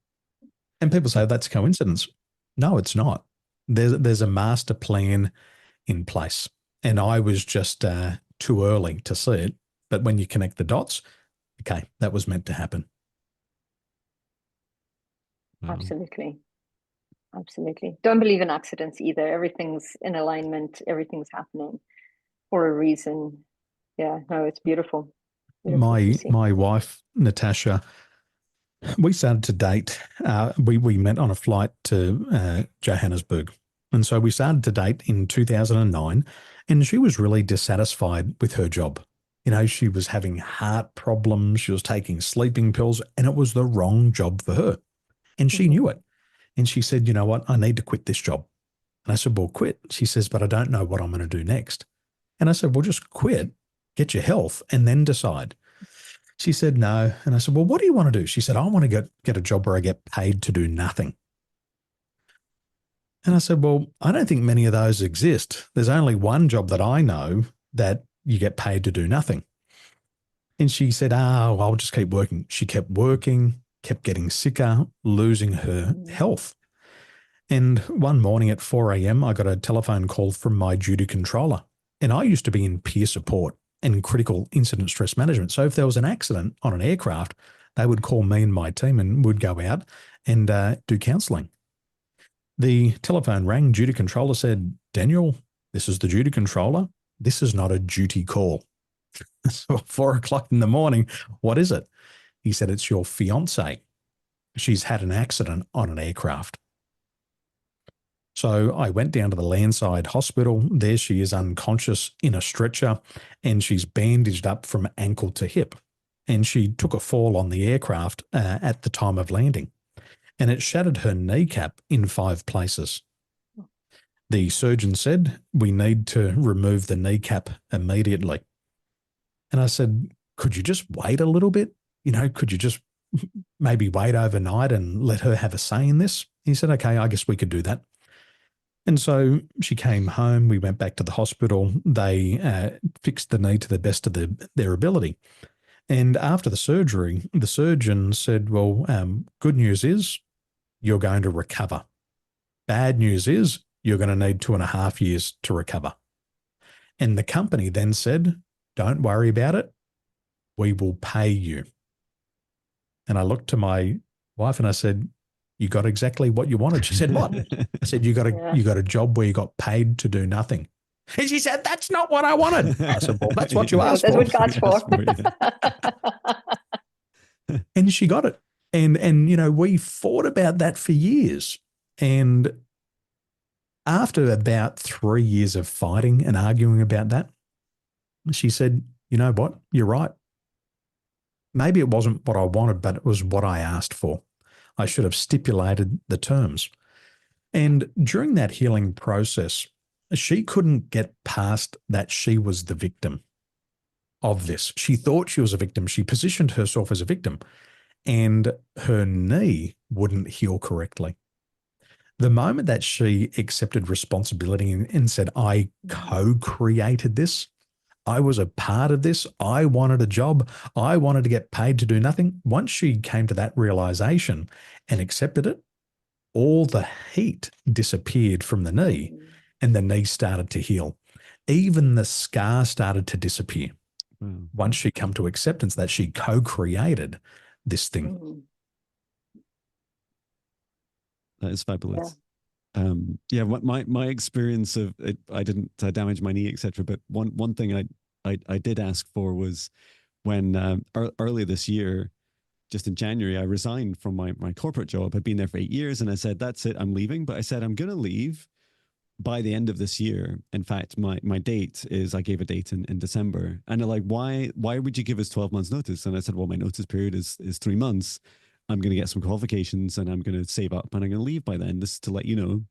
And people say that's coincidence. No, it's not. There's a master plan in place. And I was just too early to see it. But when you connect the dots, okay, that was meant to happen. Absolutely. Absolutely. Don't believe in accidents either. Everything's in alignment. Everything's happening for a reason. Yeah, no, it's beautiful. My wife, Natasha, we started to date. We met on a flight to Johannesburg. And so we started to date in 2009, and she was really dissatisfied with her job. She was having heart problems. She was taking sleeping pills, and it was the wrong job for her. And she knew it. And she said, you know what? I need to quit this job. And I said, well, quit. She says, but I don't know what I'm going to do next. And I said, well, just quit, get your health, and then decide. She said, no. And I said, well, what do you want to do? She said, I want to get a job where I get paid to do nothing. And I said, well, I don't think many of those exist. There's only one job that I know that you get paid to do nothing. And she said, oh, I'll just keep working. She kept working, kept getting sicker, losing her health. And one morning at 4 a.m., I got a telephone call from my duty controller. And I used to be in peer support and critical incident stress management. So if there was an accident on an aircraft, they would call me and my team and would go out and do counselling. The telephone rang. Duty controller said, Daniel, this is the duty controller. This is not a duty call. So 4 o'clock in the morning, what is it? He said, it's your fiance. She's had an accident on an aircraft. So I went down to the landside hospital. There she is unconscious in a stretcher, and she's bandaged up from ankle to hip. And she took a fall on the aircraft at the time of landing, and it shattered her kneecap in 5 places. The surgeon said, we need to remove the kneecap immediately. And I said, could you just wait a little bit? Could you just maybe wait overnight and let her have a say in this? He said, okay, I guess we could do that. And so she came home. We went back to the hospital. They fixed the knee to the best of their ability. And after the surgery, the surgeon said, well, good news is you're going to recover. Bad news is you're going to need 2.5 years to recover. And the company then said, don't worry about it. We will pay you. And I looked to my wife and I said, You got exactly what you wanted. She said, what? I said, you got a job where you got paid to do nothing. And she said, that's not what I wanted. I said, well, that's what you asked That's for. what you asked for. And she got it. And we fought about that for years. And after about 3 years of fighting and arguing about that, she said, you know what? You're right. Maybe it wasn't what I wanted, but it was what I asked for. I should have stipulated the terms. And during that healing process, she couldn't get past that she was the victim of this. She thought she was a victim. She positioned herself as a victim, and her knee wouldn't heal correctly. The moment that she accepted responsibility and said, I co-created this, I was a part of this, I wanted a job, I wanted to get paid to do nothing. Once she came to that realization and accepted it, all the heat disappeared from the knee and the knee started to heal. Even the scar started to disappear. Once she come to acceptance that she co-created this thing. That is fabulous. Yeah, my experience of it, I didn't damage my knee, etc. But one thing I did ask for was when earlier this year, just in January, I resigned from my corporate job. I'd been there for 8 years, and I said, that's it, I'm leaving. But I said, I'm going to leave by the end of this year. In fact, my date is, I gave a date in December. And they're like, why would you give us 12 months notice? And I said, well, my notice period is 3 months. I'm going to get some qualifications and I'm going to save up and I'm going to leave by then. This is to let you know,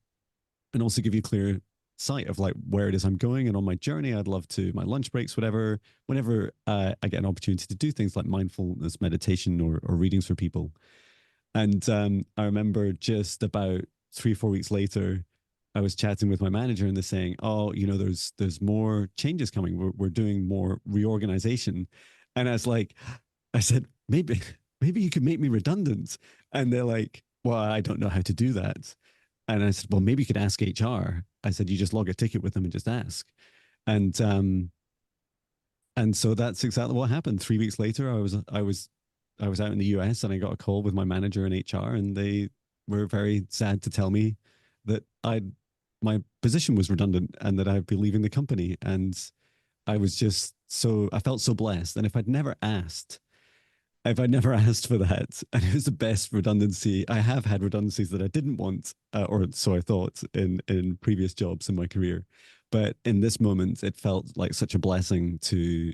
and also give you clear sight of like where it is I'm going. And on my journey, I'd love to, my lunch breaks, whatever, whenever I get an opportunity to do things like mindfulness meditation or readings for people. And I remember just about 3-4 weeks later, I was chatting with my manager and they're saying, oh, there's more changes coming. We're doing more reorganization. And I said, maybe you could make me redundant. And they're like, well, I don't know how to do that. And I said, well, maybe you could ask HR. I said, you just log a ticket with them and just ask. And so that's exactly what happened. 3 weeks later, I was out in the US and I got a call with my manager in HR, and they were very sad to tell me that my position was redundant and that I'd be leaving the company. And I was just I felt so blessed. And if I'd never asked for that, and it was the best redundancy. I have had redundancies that I didn't want, or so I thought in previous jobs in my career. But in this moment, it felt like such a blessing to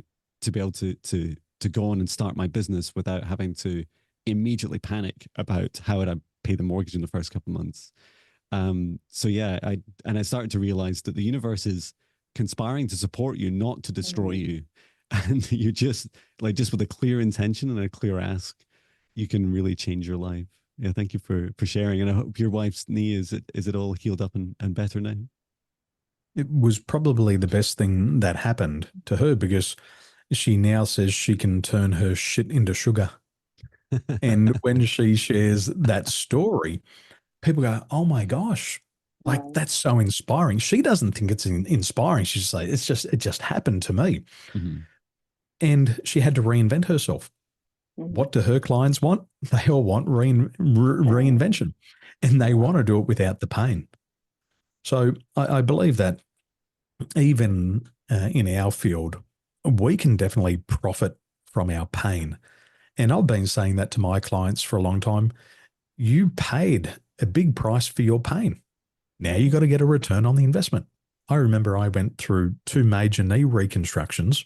be able to go on and start my business without having to immediately panic about how would I pay the mortgage in the first couple of months. So yeah, I started to realize that the universe is conspiring to support you, not to destroy you. And you just with a clear intention and a clear ask, you can really change your life. Yeah, thank you for sharing. And I hope your wife's knee is it all healed up and better now? It was probably the best thing that happened to her, because she now says she can turn her shit into sugar. And when she shares that story, people go, oh my gosh, like that's so inspiring. She doesn't think it's inspiring. She's like, it just happened to me. And she had to reinvent herself. What do her clients want? They all want reinvention, and they want to do it without the pain. So I believe that even in our field, we can definitely profit from our pain. And I've been saying that to my clients for a long time. You paid a big price for your pain. Now you got to get a return on the investment. I remember I went through 2 major knee reconstructions,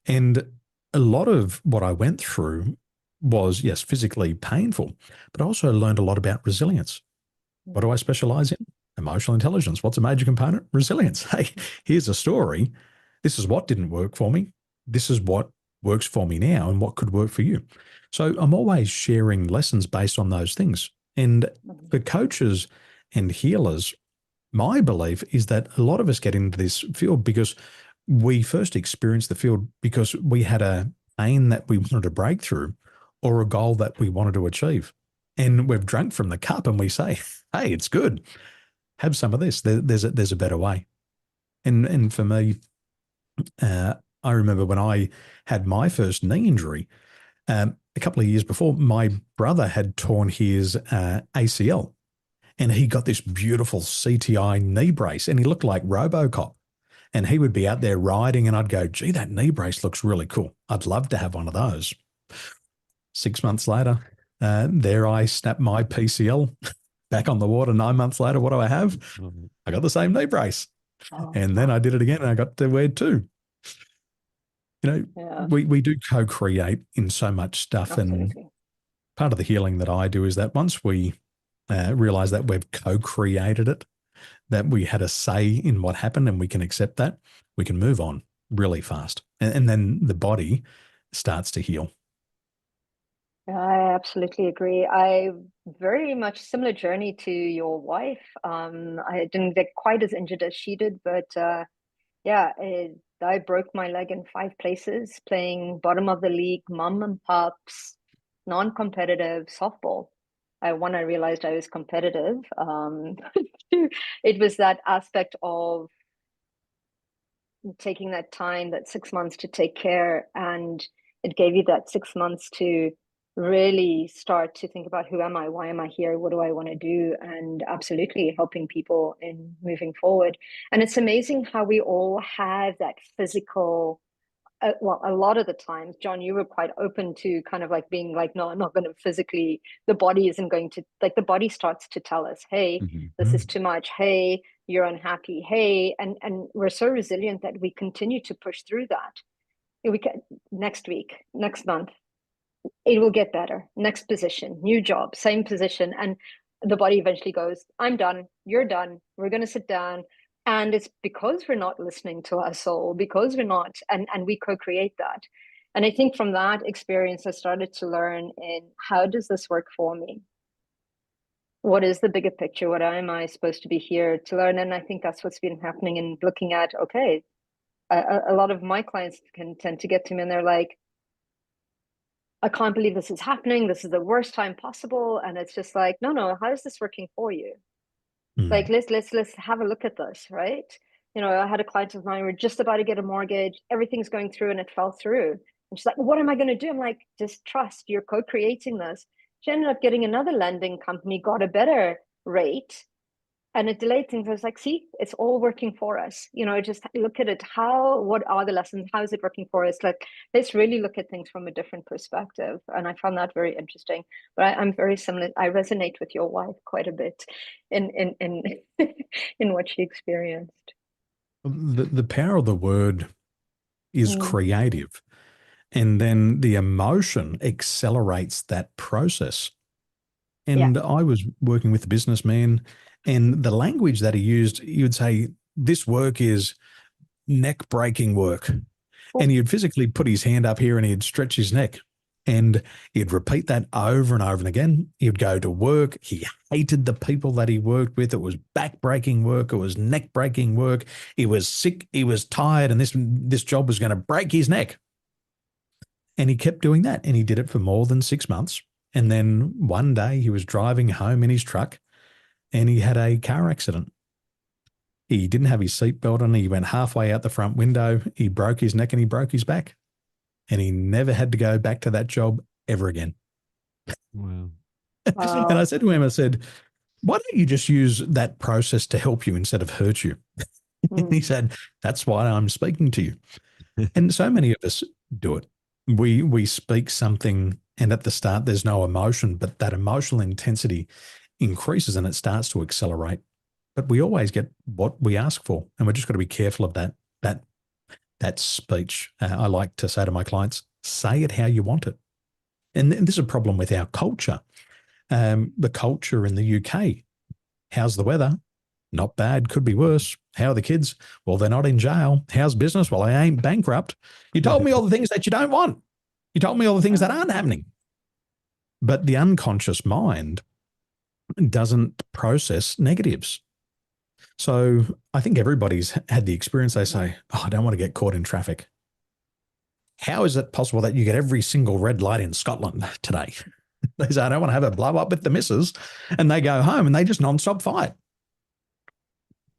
and a lot of what I went through was, yes, physically painful, but I also learned a lot about resilience. What do I specialize in? Emotional intelligence. What's a major component? Resilience. Hey, here's a story. This is what didn't work for me. This is what works for me now and what could work for you. So I'm always sharing lessons based on those things. And for coaches and healers, my belief is that a lot of us get into this field because we first experienced the field because we had a pain that we wanted to break through or a goal that we wanted to achieve. And we've drunk from the cup and we say, hey, it's good. Have some of this. There's a better way. And for me, I remember when I had my first knee injury, a couple of years before, my brother had torn his ACL, and he got this beautiful CTI knee brace, and he looked like RoboCop. And he would be out there riding, and I'd go, gee, that knee brace looks really cool. I'd love to have one of those. 6 months later, there I snapped my PCL back on the water. 9 months later, what do I have? I got the same knee brace. And then I did it again, and I got to wear two. We do co-create in so much stuff. Absolutely. And part of the healing that I do is that once we realize that we've co-created it, that we had a say in what happened, and we can accept that, we can move on really fast. And then the body starts to heal. I absolutely agree. I very much similar journey to your wife. I didn't get quite as injured as she did, but I broke my leg in 5 places playing bottom of the league, mom and pops, non-competitive softball. When I realized I was competitive, it was that aspect of taking that time, that 6 months to take care, and it gave you that 6 months to really start to think about who am I, why am I here, what do I want to do, and absolutely helping people in moving forward. And it's amazing how we all have that physical, well, a lot of the times, John, you were quite open to kind of like being like, no, I'm not going to physically, the body isn't going to, like the body starts to tell us, hey, this is too much. Hey, you're unhappy. Hey, and we're so resilient that we continue to push through that. We can, next week, next month, it will get better. Next position, new job, same position. And the body eventually goes, I'm done. You're done. We're going to sit down. And it's because we're not listening to our soul, because we're not, and we co-create that. And I think from that experience, I started to learn in how does this work for me? What is the bigger picture? What am I supposed to be here to learn? And I think that's what's been happening in looking at, okay, a lot of my clients can tend to get to me and they're like, I can't believe this is happening. This is the worst time possible. And it's just like, no, how is this working for you? Like, let's have a look at this, right? I had a client of mine, we're just about to get a mortgage, everything's going through, and it fell through. And she's like, well, what am I going to do? I'm like, just trust, you're co-creating this. She ended up getting another lending company, got a better rate, and it delayed things. I was like, see, it's all working for us. Just look at it. What are the lessons? How is it working for us? Like, let's really look at things from a different perspective. And I found that very interesting. But I'm very similar. I resonate with your wife quite a bit in in what she experienced. The power of the word is creative. And then the emotion accelerates that process. And I was working with a businessman, and the language that he used, you'd say, this work is neck-breaking work. And he'd physically put his hand up here and he'd stretch his neck. And he'd repeat that over and over and again. He'd go to work. He hated the people that he worked with. It was back-breaking work. It was neck-breaking work. He was sick. He was tired. And this job was going to break his neck. And he kept doing that. And he did it for more than 6 months. And then one day he was driving home in his truck and he had a car accident. He didn't have his seatbelt on. He went halfway out the front window. He broke his neck and he broke his back. And he never had to go back to that job ever again. Wow. And I said to him, why don't you just use that process to help you instead of hurt you? And he said, that's why I'm speaking to you. And so many of us do it. We speak something, and at the start there's no emotion, but that emotional intensity increases and it starts to accelerate. But we always get what we ask for, and we're just got to be careful of that speech. I like to say to my clients, say it how you want it. And this is a problem with our culture. The culture in the UK, how's the weather? Not bad, could be worse. How are the kids? Well, they're not in jail. How's business? Well, I ain't bankrupt. You told me all the things that you don't want. You told me all the things that aren't happening. But the unconscious mind doesn't process negatives. So I think everybody's had the experience. They say, I don't want to get caught in traffic. How is it possible that you get every single red light in Scotland today? They say, I don't want to have a blow up with the missus. And they go home and they just nonstop fight.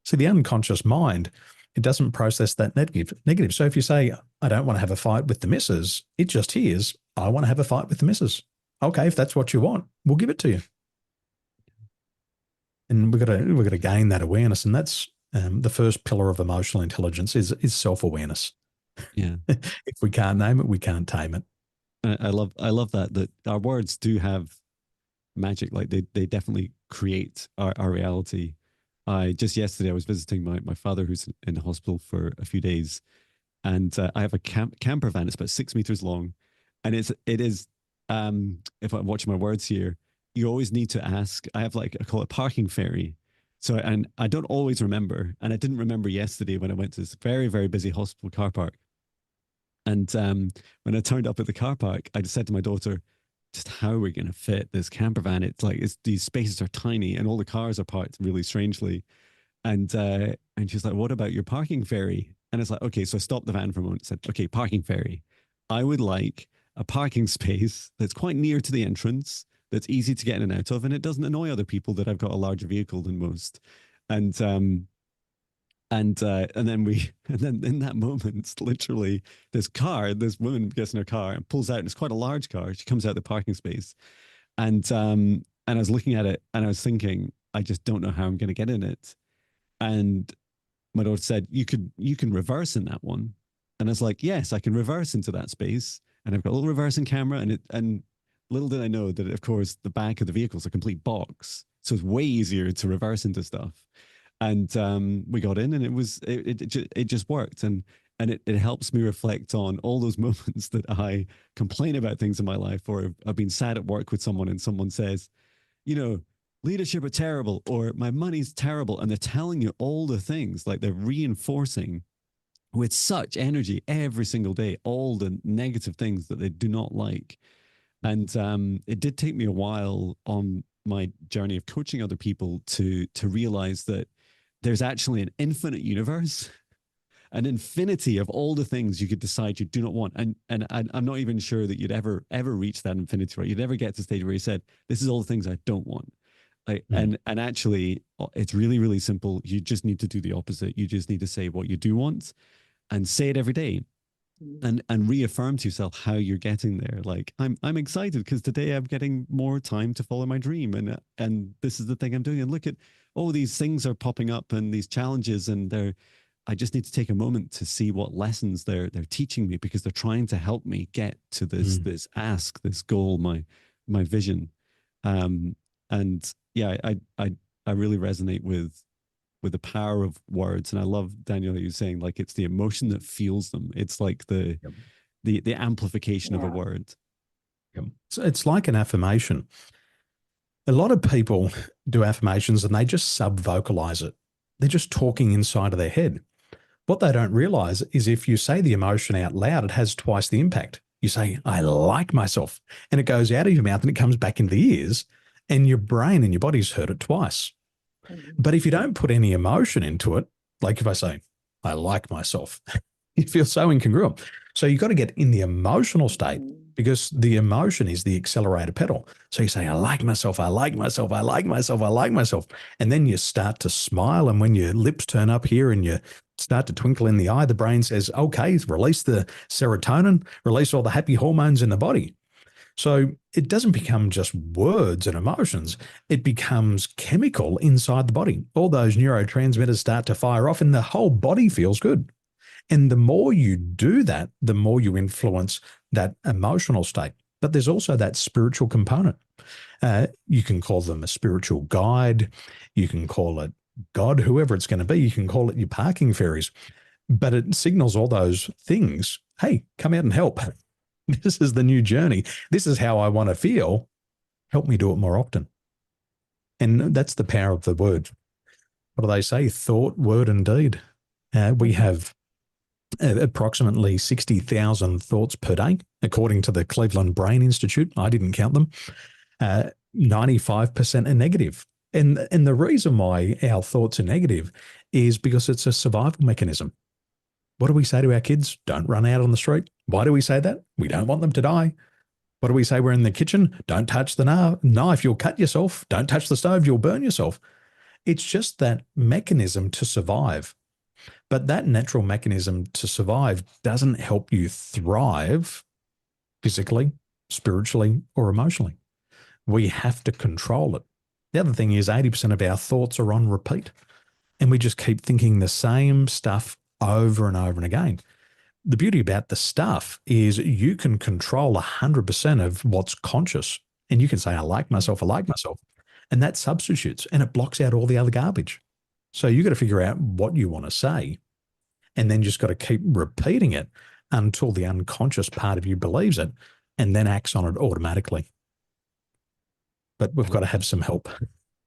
See, the unconscious mind, it doesn't process that negative. So if you say, I don't want to have a fight with the missus, it just hears, I want to have a fight with the missus. Okay, if that's what you want, we'll give it to you. And we've got to gain that awareness, and that's the first pillar of emotional intelligence is self-awareness. Yeah. If we can't name it, we can't tame it. I love that our words do have magic. Like they definitely create our reality. Just yesterday I was visiting my father, who's in the hospital for a few days, and I have a camper van. It's about 6 meters long, and it is if I'm watching my words here, you always need to ask. I have like I call it parking ferry. So and I don't always remember, and I didn't remember yesterday when I went to this very very busy hospital car park. And when I turned up at the car park, I just said to my daughter, just how are we going to fit this camper van? It's like these spaces are tiny and all the cars are parked really strangely. And she's like, what about your parking ferry? And it's like, okay, so I stopped the van for a moment and said, okay, parking ferry. I would like a parking space that's quite near to the entrance, that's easy to get in and out of, and it doesn't annoy other people that I've got a larger vehicle than most. And and then and then in that moment, literally, this woman gets in her car and pulls out, and it's quite a large car. She comes out the parking space, and I was looking at it and I was thinking, I just don't know how I'm going to get in it. And my daughter said, you can reverse in that one. And I was like, yes, I can reverse into that space. And I've got a little reversing camera, and little did I know that, of course, the back of the vehicle is a complete box. So it's way easier to reverse into stuff. And we got in, and it just worked. And it helps me reflect on all those moments that I complain about things in my life, or I've been sad at work with someone and someone says, leadership are terrible, or my money's terrible. And they're telling you all the things, like they're reinforcing with such energy every single day, all the negative things that they do not like. And it did take me a while on my journey of coaching other people to realize that there's actually an infinite universe, an infinity of all the things you could decide you do not want. And I'm not even sure that you'd ever reach that infinity, right? You'd never get to the stage where you said, this is all the things I don't want. And actually, it's really, really simple. You just need to do the opposite. You just need to say what you do want and say it every day. And reaffirm to yourself how you're getting there. Like I'm excited because today I'm getting more time to follow my dream, and this is the thing I'm doing. And look at these things are popping up and these challenges, and I just need to take a moment to see what lessons they're teaching me, because they're trying to help me get to this this goal, my vision. And yeah, I really resonate with the power of words. And I love, Daniel, that you're saying, like, it's the emotion that fuels them. It's like the amplification of a word. So it's like an affirmation. A lot of people do affirmations and they just sub-vocalize it. They're just talking inside of their head. What they don't realize is if you say the emotion out loud, it has twice the impact. You say, I like myself, and it goes out of your mouth and it comes back into the ears, and your brain and your body's heard it twice. But if you don't put any emotion into it, like if I say, I like myself, you feel so incongruent. So you've got to get in the emotional state, because the emotion is the accelerator pedal. So you say, I like myself, I like myself, I like myself, I like myself. And then you start to smile. And when your lips turn up here and you start to twinkle in the eye, the brain says, okay, release the serotonin, release all the happy hormones in the body. So it doesn't become just words and emotions. It becomes chemical inside the body. All those neurotransmitters start to fire off and the whole body feels good. And the more you do that, the more you influence that emotional state. But there's also that spiritual component. You can call them a spiritual guide. You can call it God, whoever it's going to be. You can call it your parking ferries. But it signals all those things. Hey, come out and help. This is the new journey. This is how I want to feel. Help me do it more often. And that's the power of the word. What do they say? Thought, word, and deed. We have approximately 60,000 thoughts per day, according to the Cleveland Brain Institute. I didn't count them. 95% are negative. And the reason why our thoughts are negative is because it's a survival mechanism. What do we say to our kids? Don't run out on the street. Why do we say that? We don't want them to die. What do we say? We're in the kitchen. Don't touch the knife. You'll cut yourself. Don't touch the stove. You'll burn yourself. It's just that mechanism to survive. But that natural mechanism to survive doesn't help you thrive physically, spiritually or emotionally. We have to control it. The other thing is 80% of our thoughts are on repeat, and we just keep thinking the same stuff over and over and again. The beauty about the stuff is you can control 100% of what's conscious, and you can say, I like myself, and that substitutes and it blocks out all the other garbage. So you got to figure out what you want to say, and then just got to keep repeating it until the unconscious part of you believes it and then acts on it automatically. But we've got to have some help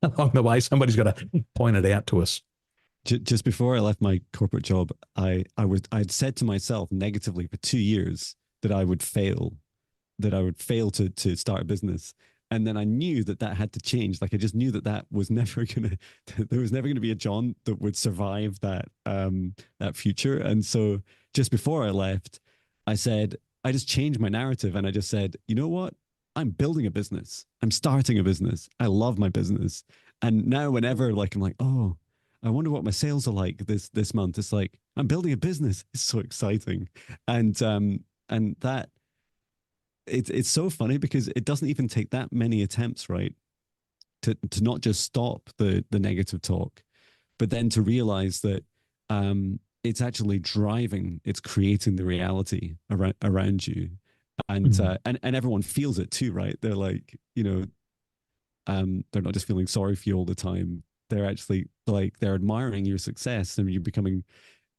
along the way. Somebody's got to point it out to us. Just before I left my corporate job, I'd said to myself negatively for 2 years that I would fail to start a business. And then I knew that had to change. Like I just knew that was never there was never going to be a John that would survive that future. And so just before I left, I just changed my narrative, and I just said, you know what? I'm building a business. I'm starting a business. I love my business. And now whenever I'm like, oh, I wonder what my sales are like this month. It's like, I'm building a business. It's so exciting. And that it's so funny because it doesn't even take that many attempts, right? To not just stop the negative talk, but then to realize that it's actually it's creating the reality around you. And and everyone feels it too, right? They're like, they're not just feeling sorry for you all the time. They're actually they're admiring your success, and you're becoming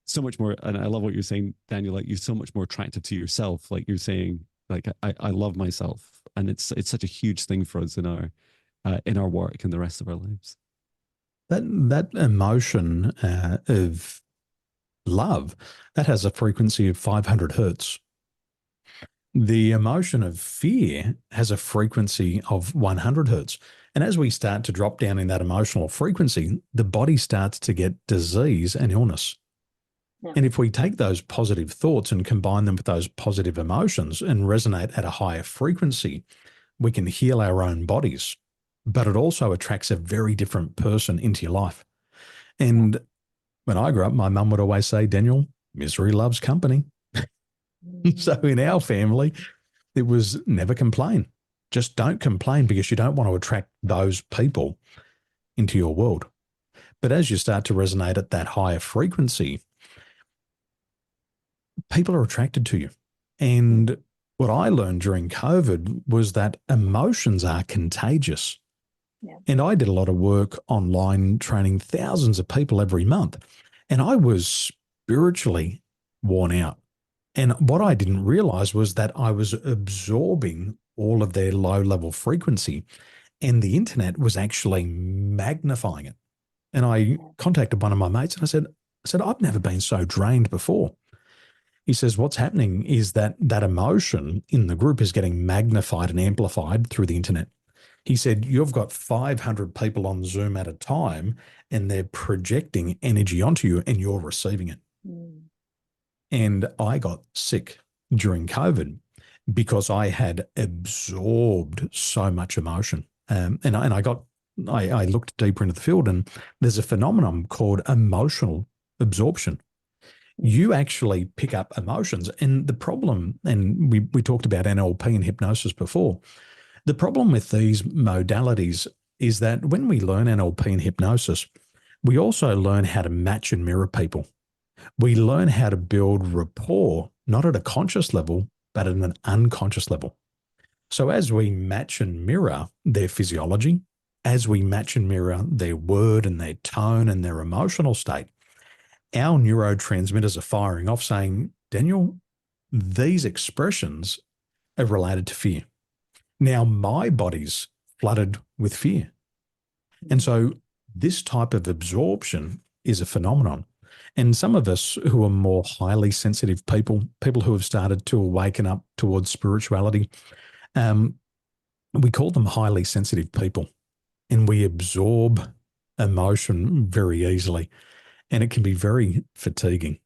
so much more. And I love what you're saying, Daniel. Like you're so much more attracted to yourself. Like you're saying, like I love myself, and it's such a huge thing for us in our work and the rest of our lives. That emotion of love, that has a frequency of 500 hertz. The emotion of fear has a frequency of 100 hertz. And as we start to drop down in that emotional frequency, the body starts to get disease and illness. Yeah. And if we take those positive thoughts and combine them with those positive emotions and resonate at a higher frequency, we can heal our own bodies. But it also attracts a very different person into your life. And when I grew up, my mum would always say, Daniel, misery loves company. So in our family, it was never complain. Just don't complain, because you don't want to attract those people into your world. But as you start to resonate at that higher frequency, people are attracted to you. And what I learned during COVID was that emotions are contagious. Yeah. And I did a lot of work online, training thousands of people every month. And I was spiritually worn out. And what I didn't realize was that I was absorbing all of their low-level frequency, and the internet was actually magnifying it. And I contacted one of my mates and I said, I've never been so drained before. He says, what's happening is that emotion in the group is getting magnified and amplified through the internet. He said, you've got 500 people on Zoom at a time, and they're projecting energy onto you, and you're receiving it. Mm. And I got sick during COVID because I had absorbed so much emotion. And I looked deeper into the field, and there's a phenomenon called emotional absorption. You actually pick up emotions. And the problem, and we talked about NLP and hypnosis before, the problem with these modalities is that when we learn NLP and hypnosis, we also learn how to match and mirror people. We learn how to build rapport, not at a conscious level, but at an unconscious level. So as we match and mirror their physiology, as we match and mirror their word and their tone and their emotional state, our neurotransmitters are firing off saying, Daniel, these expressions are related to fear. Now my body's flooded with fear. And so this type of absorption is a phenomenon. And some of us who are more highly sensitive people who have started to awaken up towards spirituality, we call them highly sensitive people, and we absorb emotion very easily, and it can be very fatiguing.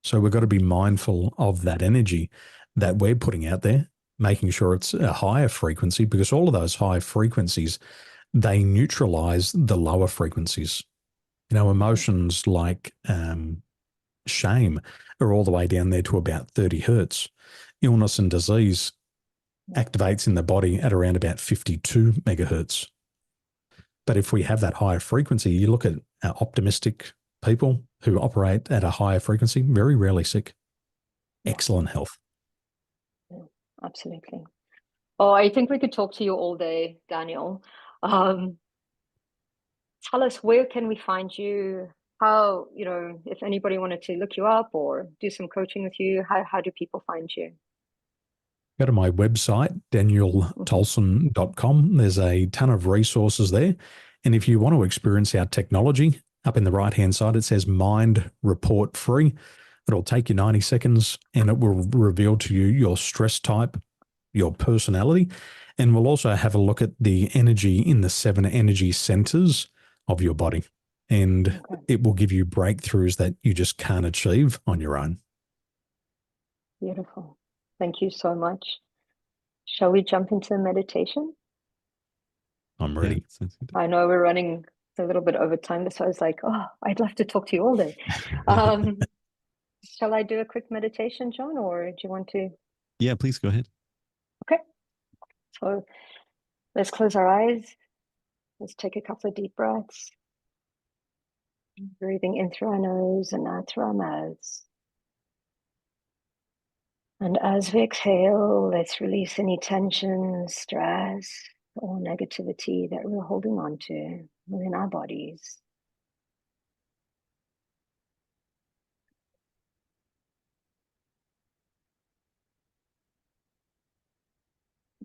So we've got to be mindful of that energy that we're putting out there, making sure it's a higher frequency, because all of those high frequencies, they neutralize the lower frequencies. You know, emotions like shame are all the way down there to about 30 hertz. Illness and disease activates in the body at around about 52 megahertz. But if we have that higher frequency, you look at optimistic people who operate at a higher frequency, very rarely sick, excellent health. Yeah, absolutely. Oh, I think we could talk to you all day, Daniel. Tell us, where can we find you? How, if anybody wanted to look you up or do some coaching with you, how do people find you? Go to my website, danieltolson.com. There's a ton of resources there. And if you want to experience our technology, up in the right-hand side, it says Mind Report Free. It'll take you 90 seconds and it will reveal to you your stress type, your personality, and we'll also have a look at the energy in the 7 energy centers of your body. And it will give you breakthroughs that you just can't achieve on your own. Beautiful. Thank you so much. Shall we jump into meditation? I'm ready. Yeah, I know we're running a little bit over time, so I was like, oh, I'd love to talk to you all day. Shall I do a quick meditation, John, or do you want to? Yeah, please go ahead. Okay. So let's close our eyes. Let's take a couple of deep breaths. Breathing in through our nose and out through our mouths. And as we exhale, let's release any tension, stress, or negativity that we're holding on to within our bodies.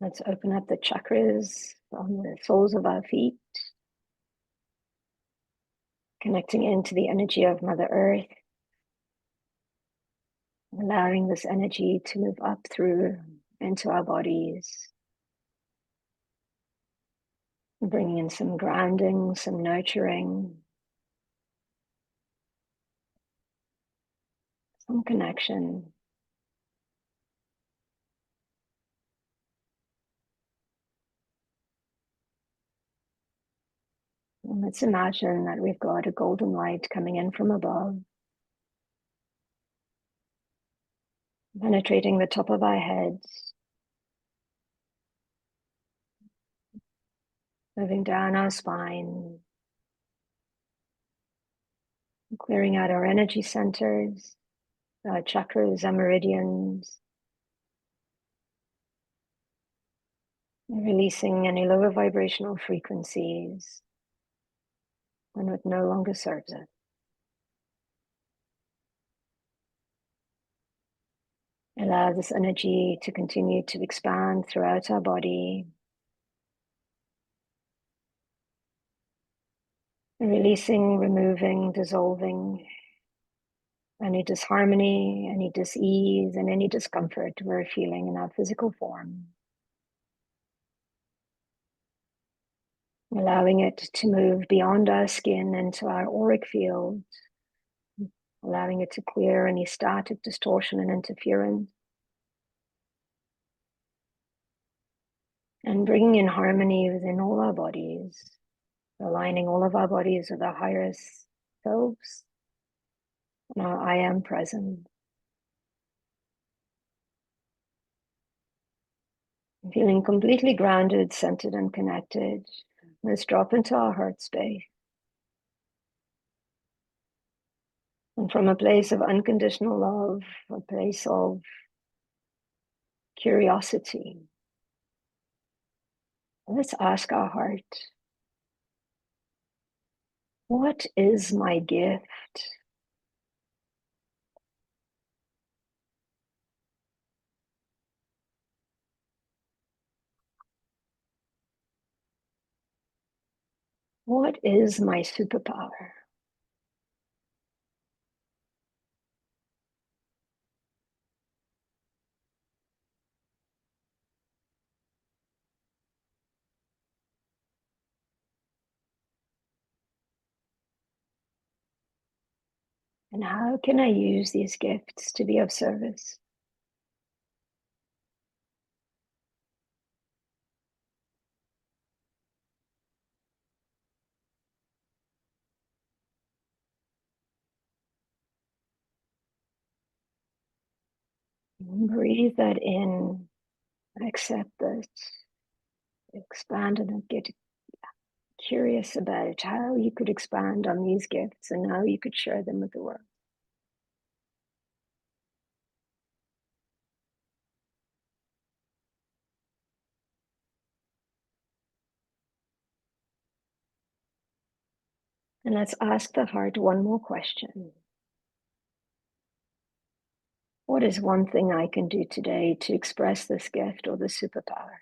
Let's open up the chakras on the soles of our feet, connecting into the energy of Mother Earth, allowing this energy to move up through into our bodies, bringing in some grounding, some nurturing, some connection. And let's imagine that we've got a golden light coming in from above, penetrating the top of our heads, moving down our spine, clearing out our energy centers, our chakras, our meridians, releasing any lower vibrational frequencies when it no longer serves us. Allow this energy to continue to expand throughout our body, releasing, removing, dissolving any disharmony, any dis-ease, and any discomfort we're feeling in our physical form. Allowing it to move beyond our skin into our auric field, allowing it to clear any static distortion and interference, and bringing in harmony within all our bodies, aligning all of our bodies with our highest selves and our I am present. Feeling completely grounded, centered, and connected. Let's drop into our heart space. And from a place of unconditional love, a place of curiosity, let's ask our heart, what is my gift? What is my superpower? And how can I use these gifts to be of service? Breathe that in Accept this, expand and get curious about how you could expand on these gifts and how you could share them with the world. And let's ask the heart one more question. What is one thing I can do today to express this gift or this superpower?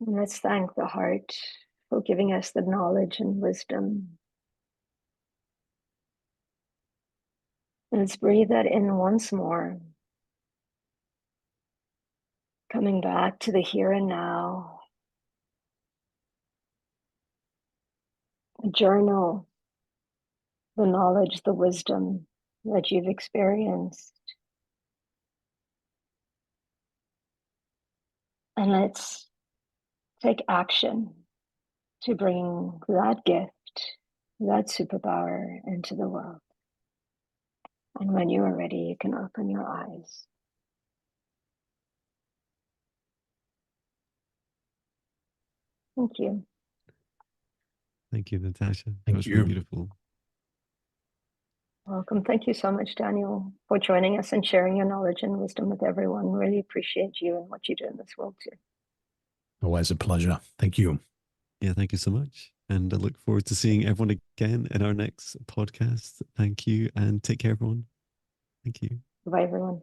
And let's thank the heart for giving us the knowledge and wisdom. And let's breathe that in once more. Coming back to the here and now. Journal the knowledge, the wisdom that you've experienced. And let's take action to bring that gift, that superpower into the world. And when you are ready, you can open your eyes. Thank you. Thank you, Natasha. That Thank was you. really beautiful. Welcome. Thank you so much, Daniel, for joining us and sharing your knowledge and wisdom with everyone. Really appreciate you and what you do in this world too. Always a pleasure. Thank you. Yeah, thank you so much. And I look forward to seeing everyone again in our next podcast. Thank you and take care, everyone. Thank you. Bye, everyone.